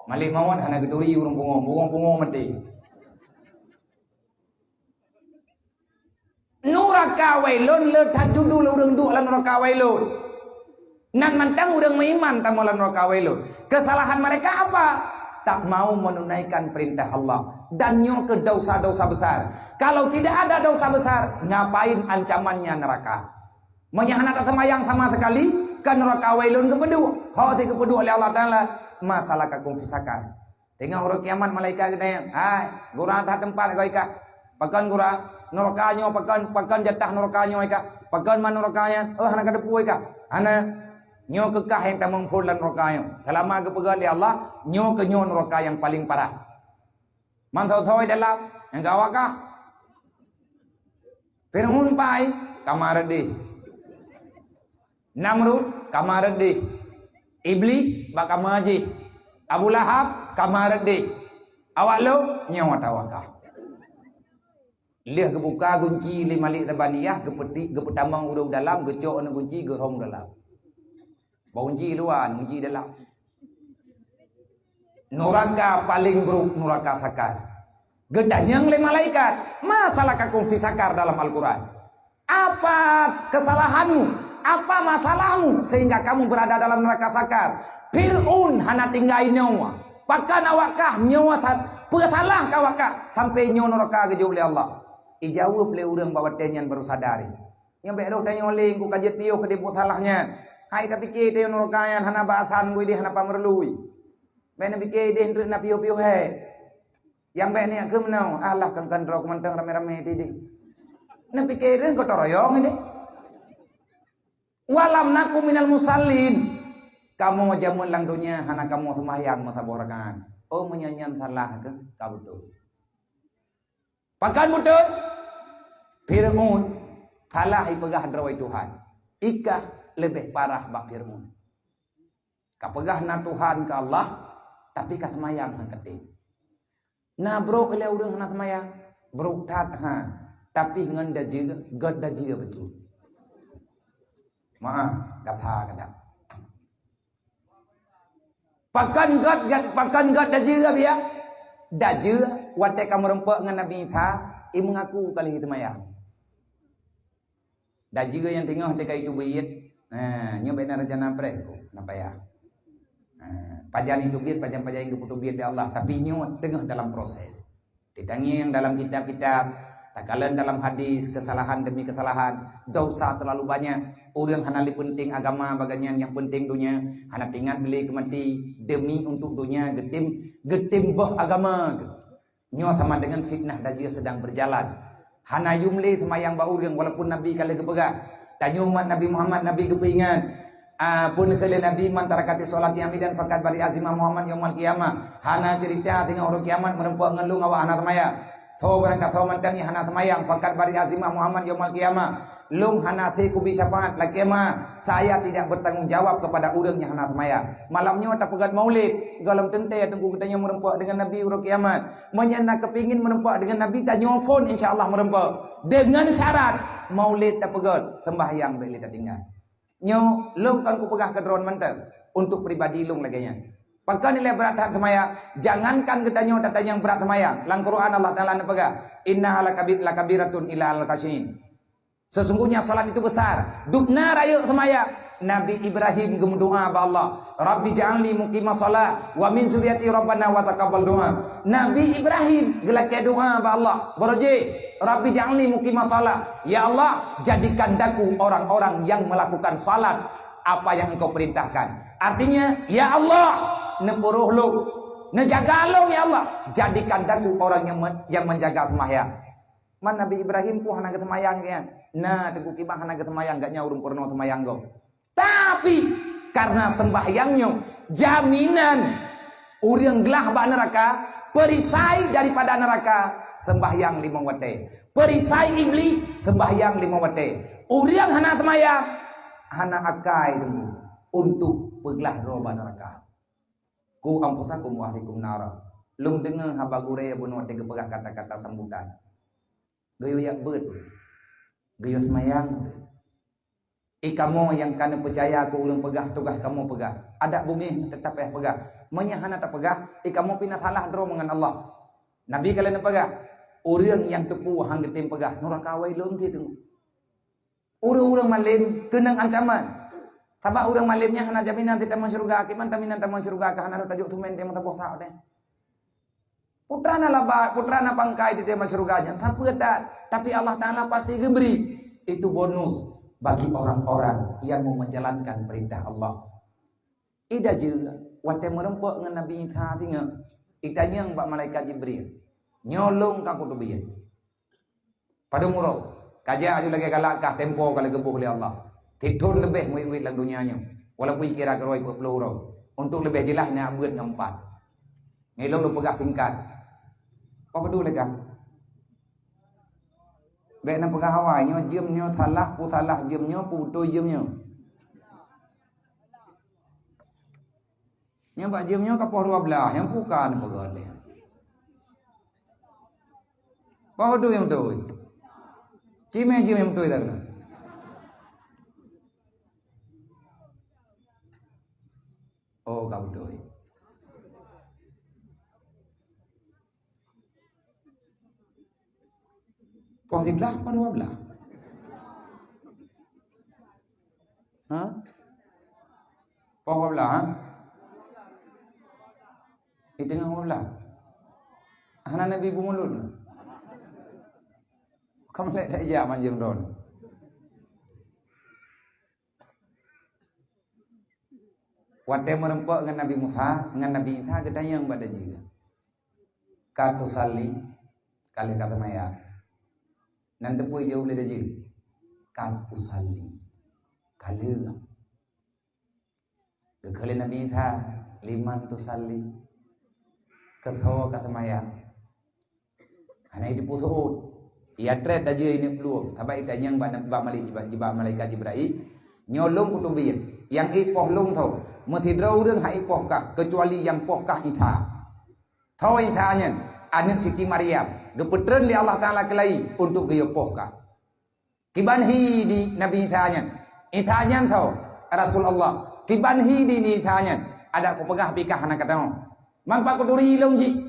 Malik mawon hana geduri urung bungo mati. Neraka wailun le tajudu le urang duk lan neraka wailun. Nan mantang urang meiman tamu lan neraka wailun. Kesalahan mereka apa? Tak mau menunaikan perintah Allah dan nyo ke dosa-dosa besar. Kalau tidak ada dosa besar, ngapain ancamannya neraka? Menyahana tak semayang sama sekali ke neraka wailun kepedu. Hati kepedu oleh Allah Taala, masalah kakum fisakar. Tengah urang kiamat malaikat gede. Hai, gura tak tempat kau ika. Pakan gura nerakanya pakan jatah nerakanya ika pakan man nerakanya hana kada puai ka hana nyo kekah yang tak mempun lan nerakanya selama ke pegal ya Allah nyo ke nyo neraka yang paling parah man thoi dalam yang gawakah Fir'aun pai kamar di Namrud kamar di Iblis bak kamaji Abu Lahab kamar di awak lo nyo tawakah liah kebuka kunci li malik tabaniyah kepetik kepetamang urung dalam gecok na kunci gerong dalam. Bau kunci luar, kunci dalam. Neraka paling buruk neraka sakar. Gedanyang le malaikat. Masalah kakum fi sakar dalam Al-Qur'an. Apa kesalahanmu? Apa masalahmu sehingga kamu berada dalam neraka sakar? Fir'aun hana tinggai nyawa. Pakan awakah nyawa salah kawakah sampai nyawa neraka gejo oleh Allah. Ijawab le urang bawa tenyan baru sadari. Yang beroh tanya oleh ku kajet piyo ke debut salahnya. Hai tapi ke te norokayan hana bahasan gue di hana pamerlui. Ben pikir de entre na piyo he. Yang ben ni ke menau Allah kan rok mentang rame-rame tidi. Na pikirin ko toroyong ini. Walam naku minal musallin. Kamu jamun lang dunia hana kamu sembahyang masaborakan. Oh menyanyian salah ke kabutu. Pakan betul Fir'aun kalah ipegah drawai Tuhan. Ikah lebih parah bak Fir'aun. Kapegah na Tuhan ke Allah tapi kat semayang hang keting. Nah bro ele urang hana semayang bro tat ha tapi ngenda juga god da juga betul. Maaf kata kada. Pakan god da juga biya. Da juga wate kamu rempek dengan Nabi Isa, ibu mengaku kali itu maya. Dan juga yang tengah teka itu biyit, nyobain raja nampre, napa ya? Pajan itu biyit, pajan yang keputu biyit ya Allah, tapi nyo tengah dalam proses. Ditangi yang dalam kitab-kitab, takalan dalam hadis, kesalahan demi kesalahan, dosa terlalu banyak. Orang hanali penting agama bagian yang penting dunia, hana tinggal beli kemati demi untuk dunia getim bah agama. Nyo sama dengan fitnah dan juga sedang berjalan. Hana yumli sama yang bau yang walaupun Nabi kali kepegak. Tanya umat Nabi Muhammad Nabi kepingan. Pun kali Nabi mantarakati solat yamidan fakat bari azimah Muhammad yaumul qiyamah. Hana cerita tengah orang kiamat merempuk ngelung awak hana semaya. Tho berangkat tho mantangi hana semayang fakat bari azimah Muhammad yaumul qiyamah. Lung hanati ku bisa syafaat lakema saya tidak bertanggung jawab kepada urangnya hana semaya. Malamnya tak pegat maulid galam tente tunggu katanya merempak dengan Nabi urang kiamat. Menyana kepingin merempak dengan Nabi tak nyofon insyaallah merempak dengan syarat maulid tak pegat sembahyang beli tak tinggal. Nyo lung kan ku pegah ke drone mentek untuk pribadi lung lagi nya. Pakai nilai berat semaya, jangankan katanya yang berat semaya. Lang Quran Allah Taala nepegah inna ala kabiratun ila al kashin. Sesungguhnya salat itu besar. Dukna raya semaya. Nabi Ibrahim gemdoa ba Allah, Rabbi ja'alni muqima shalah wa min zurriyyati rabbana wa taqabbal doa. Nabi Ibrahim gelak doa ba Allah, boroje, Rabbi ja'alni muqima shalah. Ya Allah, jadikan daku orang-orang yang melakukan salat apa yang Engkau perintahkan. Artinya, ya Allah, nepuruh lu Nejaga lo ya Allah. Jadikan daku orang yang menjaga semayang. Man Nabi Ibrahim pun hana semayang ya. Nah, teguh kibah hana semayang gak nyaurung purno semayang go. Tapi karena sembahyangnya jaminan urang gelah ba neraka, perisai daripada neraka sembahyang 5 waktu. Perisai iblis sembahyang 5 waktu. Urang hana semayang hana akai dulu untuk peglah roba neraka. Ku ampusakum wa ahlikum nara. Lung dengar haba gure bunuh tiga pegah kata-kata sambutan. Gayo yak beut. Gayo semayang. Kamu yang kana percaya aku urang pegah tugas kamu pegah. Ada bumi tetap pegah. Menyahana tak pegah, kamu pindah salah dro dengan Allah. Nabi kalian pegah. Urang yang tepu hang getim pegah. Neraka wai lum ti tu. Urang-urang malim kenang ancaman. Sabab urang malimnya hana jaminan tidak masuk surga, akibat taminan tak masuk surga hana tajuk tumen dia mata bosa deh. Putrana laba, putrana pangkai dia masuk surga tapi Allah Taala pasti beri. Itu bonus bagi orang-orang yang mau menjalankan perintah Allah. Ida juga waktu merempok dengan Nabi Isa tinggal. Ida yang bak malaikat Jibril nyolong kaku tu biar. Pada murau kaja aju lagi galakah tempo kalau gebuh oleh Allah. Tidun lebih muit-muit dalam dunianya. Walaupun kira keroi 40 orang. Untuk lebih jelas nak buat ngempat. Ngelong lu pegah tingkat. Apa dulu lagi? Baik nak pegah Hawaii nyo jem nyo salah pu salah jem nyo pu tu jem nyo. Yang bak jem nyo kapor 12 yang bukan pegah dia. Apa tu yang tu? Cime jem yang tu dah kena. Oh kau doi. Poh 11 apa 12? Hah? Poh 12 ha? Itu yang 12. Hana Nabi bumulun. Kamu lihat tak ya manjim don. Waktu merempok dengan Nabi Musa, dengan Nabi Isa kita yang pada juga. Katu sali kali kata maya. Nanti pun jauh le daji. Katu sali kali. Kali Nabi Isa 5 tu sali. Ketho kata maya. Hana itu pusut. Ia trade daji ini peluang. Tapi itu yang ba malaikat Jibril nyolong kutubin. Yang ipoh lung tau mesti drau reng ha ipoh kah kecuali yang poh kah itha tau ithanya anak Siti Maryam gepetren li Allah Taala kelai untuk geyo poh kah kibanhi di Nabi ithanya tau Rasulullah kibanhi di ithanya ada ko pegah pikah anak katau mampa ko duri longji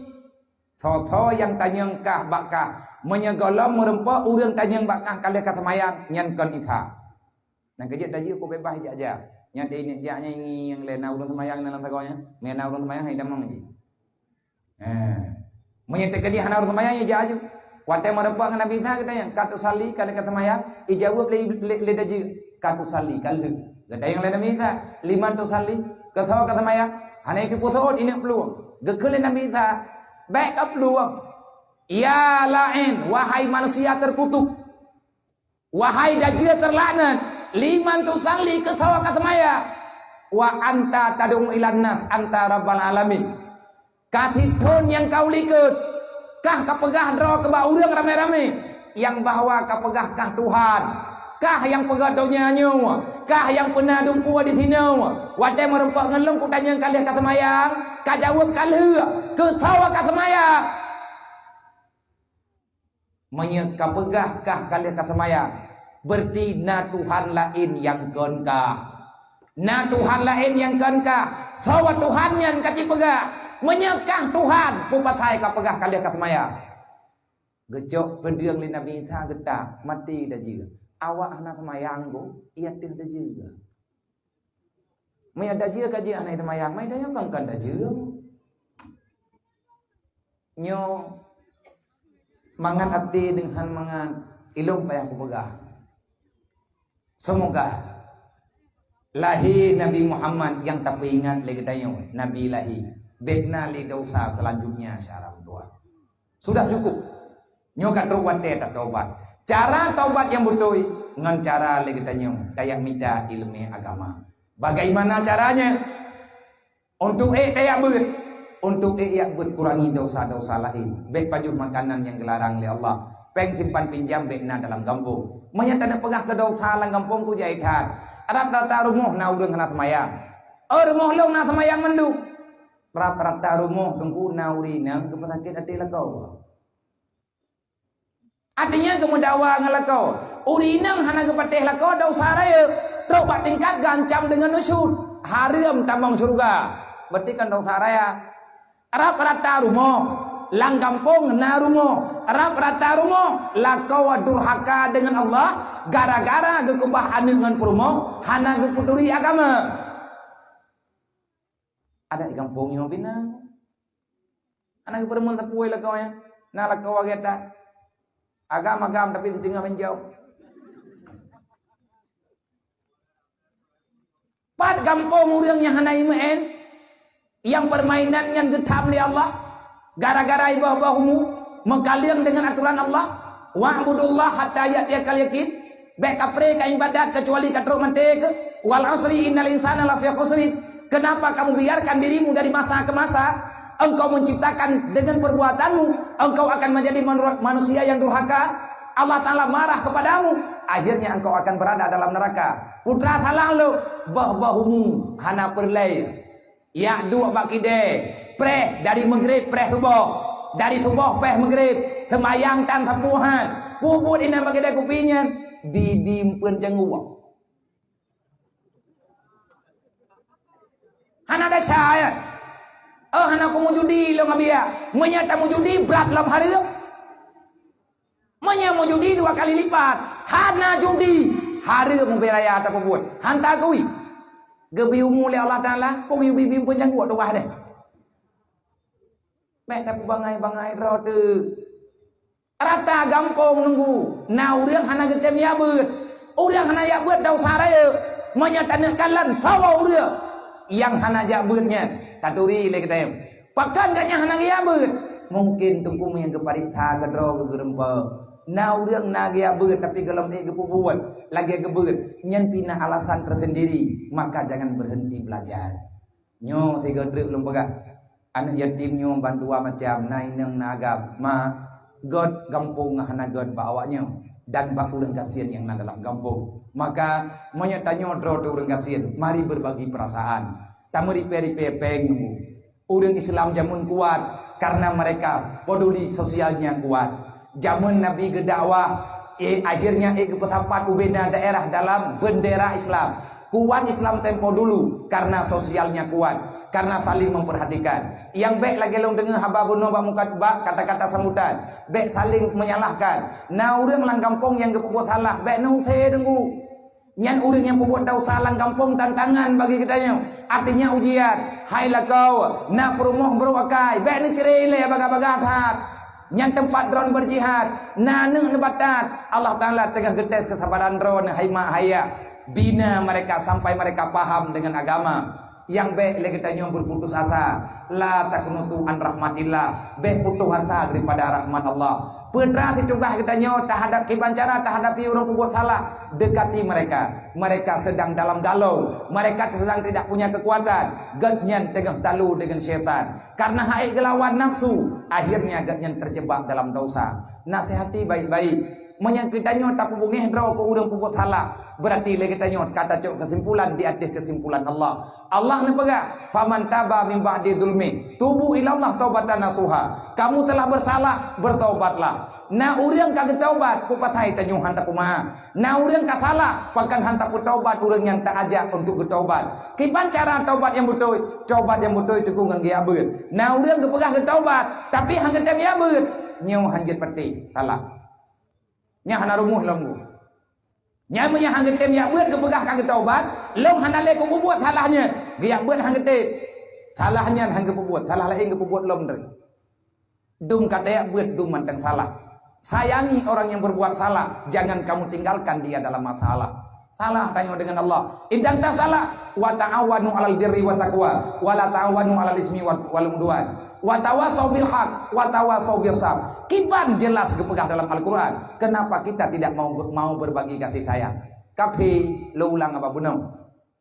tho yang tanyang kah bakah menyegolom merempa urang tanyang bakah kalih kata mayang nyan kon itha nah kerja daji ko bebas aja nyati ini jaknya ini yang lain urang semayang dalam sagonya mena urang semayang hai damang ji menyatakan dia hana urang semayang ya jaju waktu merempak dengan Nabi Isa kita yang katu sali kali kata semayang ijawab le daji katu sali kali gada yang lain Nabi Isa 5 tu sali kata kata semayang hana itu pusat ini peluang gekele Nabi Isa baik up peluang ya lain wahai manusia terkutuk wahai dajjal terlaknat 5 tu sali ketawa kata maya wa anta tadung ilan nas anta rabbal alamin katitun yang kau likut kah kapegah dro ke urang rame-rame yang bahwa kapegah kah Tuhan kah yang pegah donyanya kah yang pernah dumpu di sini wadai merempak ngelung ku tanya kalian kata mayang ka jawab kalih ketawa kata maya menyek kapegah kah kalian kata mayang berarti na Tuhan lain yang kenkah na Tuhan lain yang kenkah sawa Tuhan yang kati pegah menyekah Tuhan pupatai kapegah kalian kata maya gejok pendiang li Nabi Isa getah mati dah juga awak anak semayang go ia teh dah juga maya dah juga kaji anak semayang maya dah yang bangkan dah juga nyo mangan abdi dengan mangan ilung payah kupegah. Semoga lahir Nabi Muhammad yang tak ingat lagi tanya Nabi lahir bekna li dosa selanjutnya syarat tua. Sudah cukup. Nyokat ruwat tak taubat. Cara taubat yang betul dengan cara li kita nyong tayak minta ilmu agama. Bagaimana caranya? Untuk tayak ber. Untuk yak kurangi dosa-dosa lain. Bek pajuh makanan yang dilarang oleh Allah. Peng simpan pinjam bekna dalam kampung. Menyatakan pegah ke dosa dalam kampung ku jaitan. Arab rata rumuh na urang kana semayang. Rumuh long na semayang mendu. Rata rumuh tunggu na urina kepesakit hati lakau. Artinya kemudawa ngalakau. Urinang hana kepatih lakau dosa raya. Teruk tingkat gancam dengan nusud. Haram tambang surga. Berarti kan dosa raya. Arab rata rumuh. Lang kampung na rumo, Arab rata rumo, lakau durhaka dengan Allah, gara-gara gekubah dengan perumo, hana gekuturi agama. Ada di kampung yang bina, anak perumo tapuai lakau ya, na lakau ageta, agama tapi setinggal menjauh. Pat kampung orang yang hana iman, yang permainan yang getam oleh Allah. Gara-gara ibadah-ibadahmu mengkalian dengan aturan Allah, wa'budullah hatta ya'tiyakal yaqin. Baik kapre ka ibadat kecuali ka truk mantek. Wal asri innal insana lafi khusr. Kenapa kamu biarkan dirimu dari masa ke masa? Engkau menciptakan dengan perbuatanmu, engkau akan menjadi manusia yang durhaka. Allah Ta'ala marah kepadamu, akhirnya engkau akan berada dalam neraka. Putra salah lo, bah-bahumu hana perlai. Ya dua bakide. Preh dari maghrib preh subuh, dari subuh preh maghrib, semayang tan sapuhan, puput ina bagi dia kupinya, bibi pun jengua. Hana ada saya, hana aku mau judi lo ngabia, menyata mau judi berat lam hari lo, menyata mau judi 2 kali lipat, hana judi hari lo mau beraya atau puput, hantar kui, gebiumu le Allah Taala, kau bibi pun jengua tu wah deh. Mek tapi bangai rote. Rata gampong nunggu. Na urang hana getem ya beut. Urang hana ya beut dosa raya. Menyatakan kalan tawa urang. Yang hana ja beutnya. Taturi le getem. Pakan gaknya hana ya beut. Mungkin tunggu yang keparita gedro gegerempa. Na urang na ya beut tapi gelem gepubuat. Lagi gebeut. Nyen pina alasan tersendiri. Maka jangan berhenti belajar. Nyo 3 truk belum pegah. Anak yatim nyo bandua macam nainang nagab ma god kampung hana god bawanya dan bak urang kasihan yang dalam kampung. Maka menyatanya dro urang kasihan, mari berbagi perasaan. Tamuri peri peng nunggu. Urang Islam jamun kuat karena mereka peduli sosialnya kuat. Jamun Nabi gedakwah akhirnya kepetampat ubeda daerah dalam bendera Islam. Kuat Islam tempo dulu karena sosialnya kuat. Karena saling memperhatikan. Yang baik lagi long dengan hababun bak mukat bak kata-kata sambutan. Baik saling menyalahkan. Na urang lang kampung yang kepubuat salah, baik nang saya dengu. Nyan urang yang kepubuat dau salah kampung tantangan bagi kitanya. Artinya ujian. Hai lah kau, na perumoh beruakai, baik ni cerai le baga-baga hat. Nyan tempat drone berjihad, na neng nebatat. Allah Taala tengah getes kesabaran drone hai mak haya. Bina mereka sampai mereka paham dengan agama. Yang baik lagi kita berputus asa, la takunutu an rahmatillah, baik putus asa daripada rahmat Allah. Putra ditubah kita terhadap kibancara, terhadap orang berbuat salah, dekati mereka. Mereka sedang dalam galau, mereka sedang tidak punya kekuatan. Gadnyan tengah dalu dengan syaitan. Karena hai gelawan nafsu, akhirnya gadnyan terjebak dalam dosa. Nasihati baik-baik. Menyangkitanya tak hubungi hendra ke urang puput salah. Berarti lagi tanya kata cok kesimpulan di atas kesimpulan Allah. Allah ni pegak faman taba min ba'di dzulmi tubu ila Allah taubatan nasuha. Kamu telah bersalah, bertaubatlah. Na urang kagak taubat ku patai tanyu hantar kumaha. Na urang ka salah pakan hantar ku taubat urang yang tak ajak untuk bertaubat. Kipan cara taubat yang betul? Taubat yang betul itu ku ngan beut. Na urang kepegah ke taubat tapi hang getem ya beut. Nyau hanjit peti salah. Nya hana rumuh longgu. Nya punya hang getem ya beut kepegah kagak taubat, long hana le ku buat salahnya. Dia beut hang getem. Salahnya hang kebuat, salah lain kebuat long dari. Dum kata ya beut dum manteng salah. Sayangi orang yang berbuat salah, jangan kamu tinggalkan dia dalam masalah. Salah tanya dengan Allah. Indang tak salah. Wa ta'awanu 'alal birri wa taqwa wa la ta'awanu 'alal ismi wal udwan. Wa tawasau bil haq wa tawasau bis sabr. Kiban jelas gepegah dalam Al-Qur'an. Kenapa kita tidak mau berbagi kasih sayang? Tapi lo ulang apa bunau?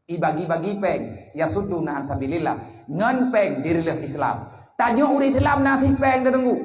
Ibagi-bagi peng ya suduna an sabilillah. Ngan peng dirilah Islam. Tanyo uri Islam nasi peng dengu.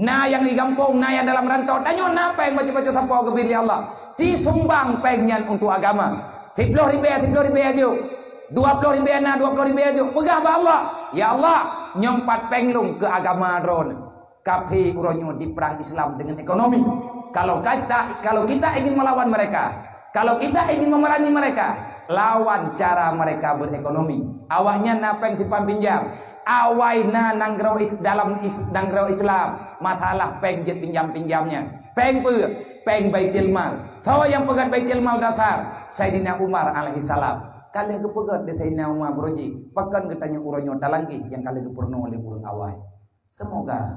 Na yang di kampung, na yang dalam rantau. Tanyo na peng baca-baca sampai ke bini Allah. Ci sumbang pengnya untuk agama. 10 ribu aja. 20 ribu na 20 ribu aja. Pegah ba Allah. Ya Allah, nyompat penglung ke agama drone. Kapi uronyo di perang Islam dengan ekonomi. Kalau kita ingin melawan mereka, kalau kita ingin memerangi mereka, lawan cara mereka berekonomi. Awaknya napeng simpan pinjam. Awai na nanggro dalam nanggro Islam. Masalah pengjet pinjam-pinjamnya. Peng baitil mal. Tahu yang pegat baitil mal dasar Sayyidina Umar alaihi salam. Kali kepegat de Sayyidina Umar broji. Pakan ketanya uronyo talangki yang kali kepurno oleh urang awai. Semoga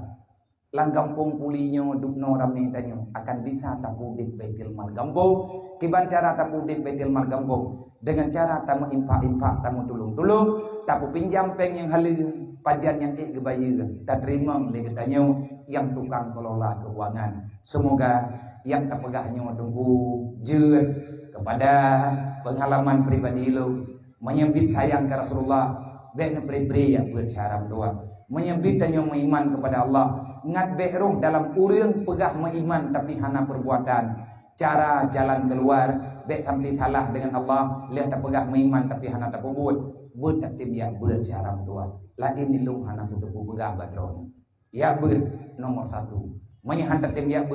langgampung pulinyo dukno rame tanyo akan bisa tapudik baitil mal gampung. Kiban cara tapudik baitil mal gampung dengan cara tamu impak-impak, tamu tulung-tulung, tapu pinjam peng yang halil, pajan yang gebayu, tak terima oleh ketanya yang tukang kelola keuangan. Semoga yang terpegahnya tunggu jud kepada pengalaman pribadi lo menyembit sayang ke Rasulullah bekna pri-pri ya bersyaram doa menyembit tanyo mengiman kepada Allah ngat beruh dalam urang pegah mengiman tapi hana perbuatan cara jalan keluar bek sampai salah dengan Allah lihat tak pegah mengiman tapi hana tak perbuat buat tak ya bersyaram doa lain nilung hana kudu pegah badron ya ber nomor 1 menyahan tak ya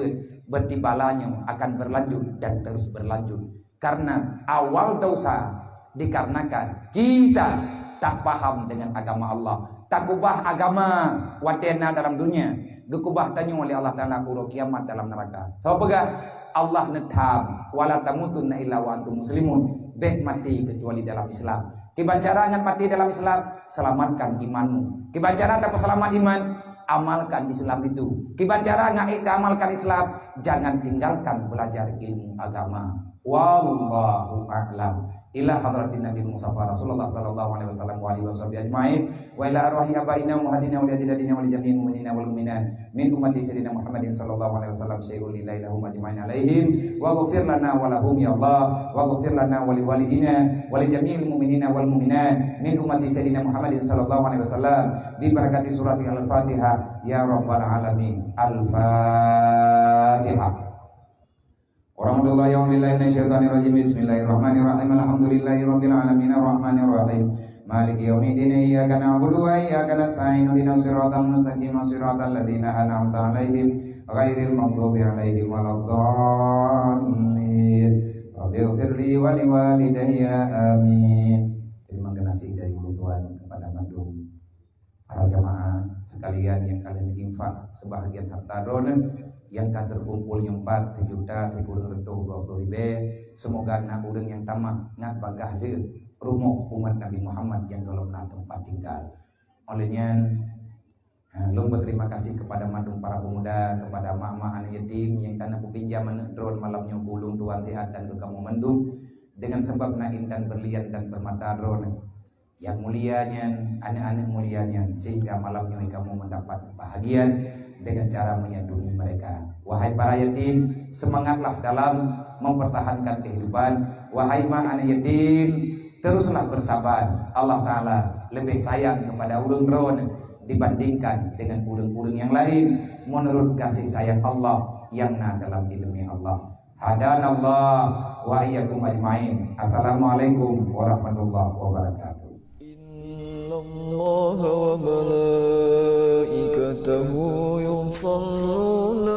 berarti balanya akan berlanjut dan terus berlanjut karena awal dosa dikarenakan kita tak paham dengan agama Allah, tak kubah agama watena dalam dunia, dikubah tanyo oleh Allah Taala puro kiamat dalam neraka. So pega Allah netam wala tamutunna illa wa antum muslimun, bek mati kecuali dalam Islam. Kibancara ngan mati dalam Islam, selamatkan imanmu. Kibancara dapat selamat iman, amalkan Islam itu. Kibancara nggak amalkan Islam, jangan tinggalkan belajar ilmu agama. Wallahu a'lam. Ila hadratin Nabi Mustafa Rasulullah sallallahu alaihi wasallam wa alihi washabihi ajmain wa ila arwahi abaina wa hadina wa liadina wa lijami'il mu'minina wal mu'minat min ummati sayyidina Muhammadin sallallahu alaihi wasallam syai'ul lillahi lahum ajmain alaihim wa ghfir lana wa lahum ya Allah wa ghfir lana wa liwalidina wa lijami'il mu'minina wal mu'minat min ummati sayyidina Muhammadin sallallahu alaihi wasallam bi barakati surati al-Fatihah ya rabbal alamin. Al-Fatihah. Warahmatullahi wabarakatuh. Bismillahirrahmanirrahim. Alhamdulillahirabbil alamin arrahmanir rahim. Maliki yaumiddin. Iyyaka na'budu wa iyyaka nasta'in. Ihdinas siratal mustaqim. Siratal ladzina an'amta 'alaihim ghairil maghdubi 'alaihim waladdallin. Rabbighfirli wa liwalidayya. Amin. Terima kasih dari Tuhan kepada mandum para jamaah sekalian yang kalian infak sebahagian harta don yang kan terkumpul yang 4 juta 20 ribu. Semoga nak urang yang tamah ngat bagah de rumah umat Nabi Muhammad yang kalau nak tempat tinggal. Olehnya lu berterima kasih kepada mandum para pemuda, kepada mak-mak anak yatim yang karena pinjam drone malamnya bulung tuan tiat dan ke kamu mendung dengan sebab nak intan berlian dan bermata drone yang mulianya anak-anak mulianya sehingga malamnya kamu mendapat bahagian dengan cara menyandungi mereka. Wahai para yatim, semangatlah dalam mempertahankan kehidupan. Wahai mak anak yatim, teruslah bersabar. Allah Ta'ala lebih sayang kepada urang drone dibandingkan dengan urang-urang yang lain menurut kasih sayang Allah yang dalam ilmu Allah. Hadanallah wa iyyakum ajmain. Assalamualaikum warahmatullahi wabarakatuh. Innallaha wa malaikatahu yusalluna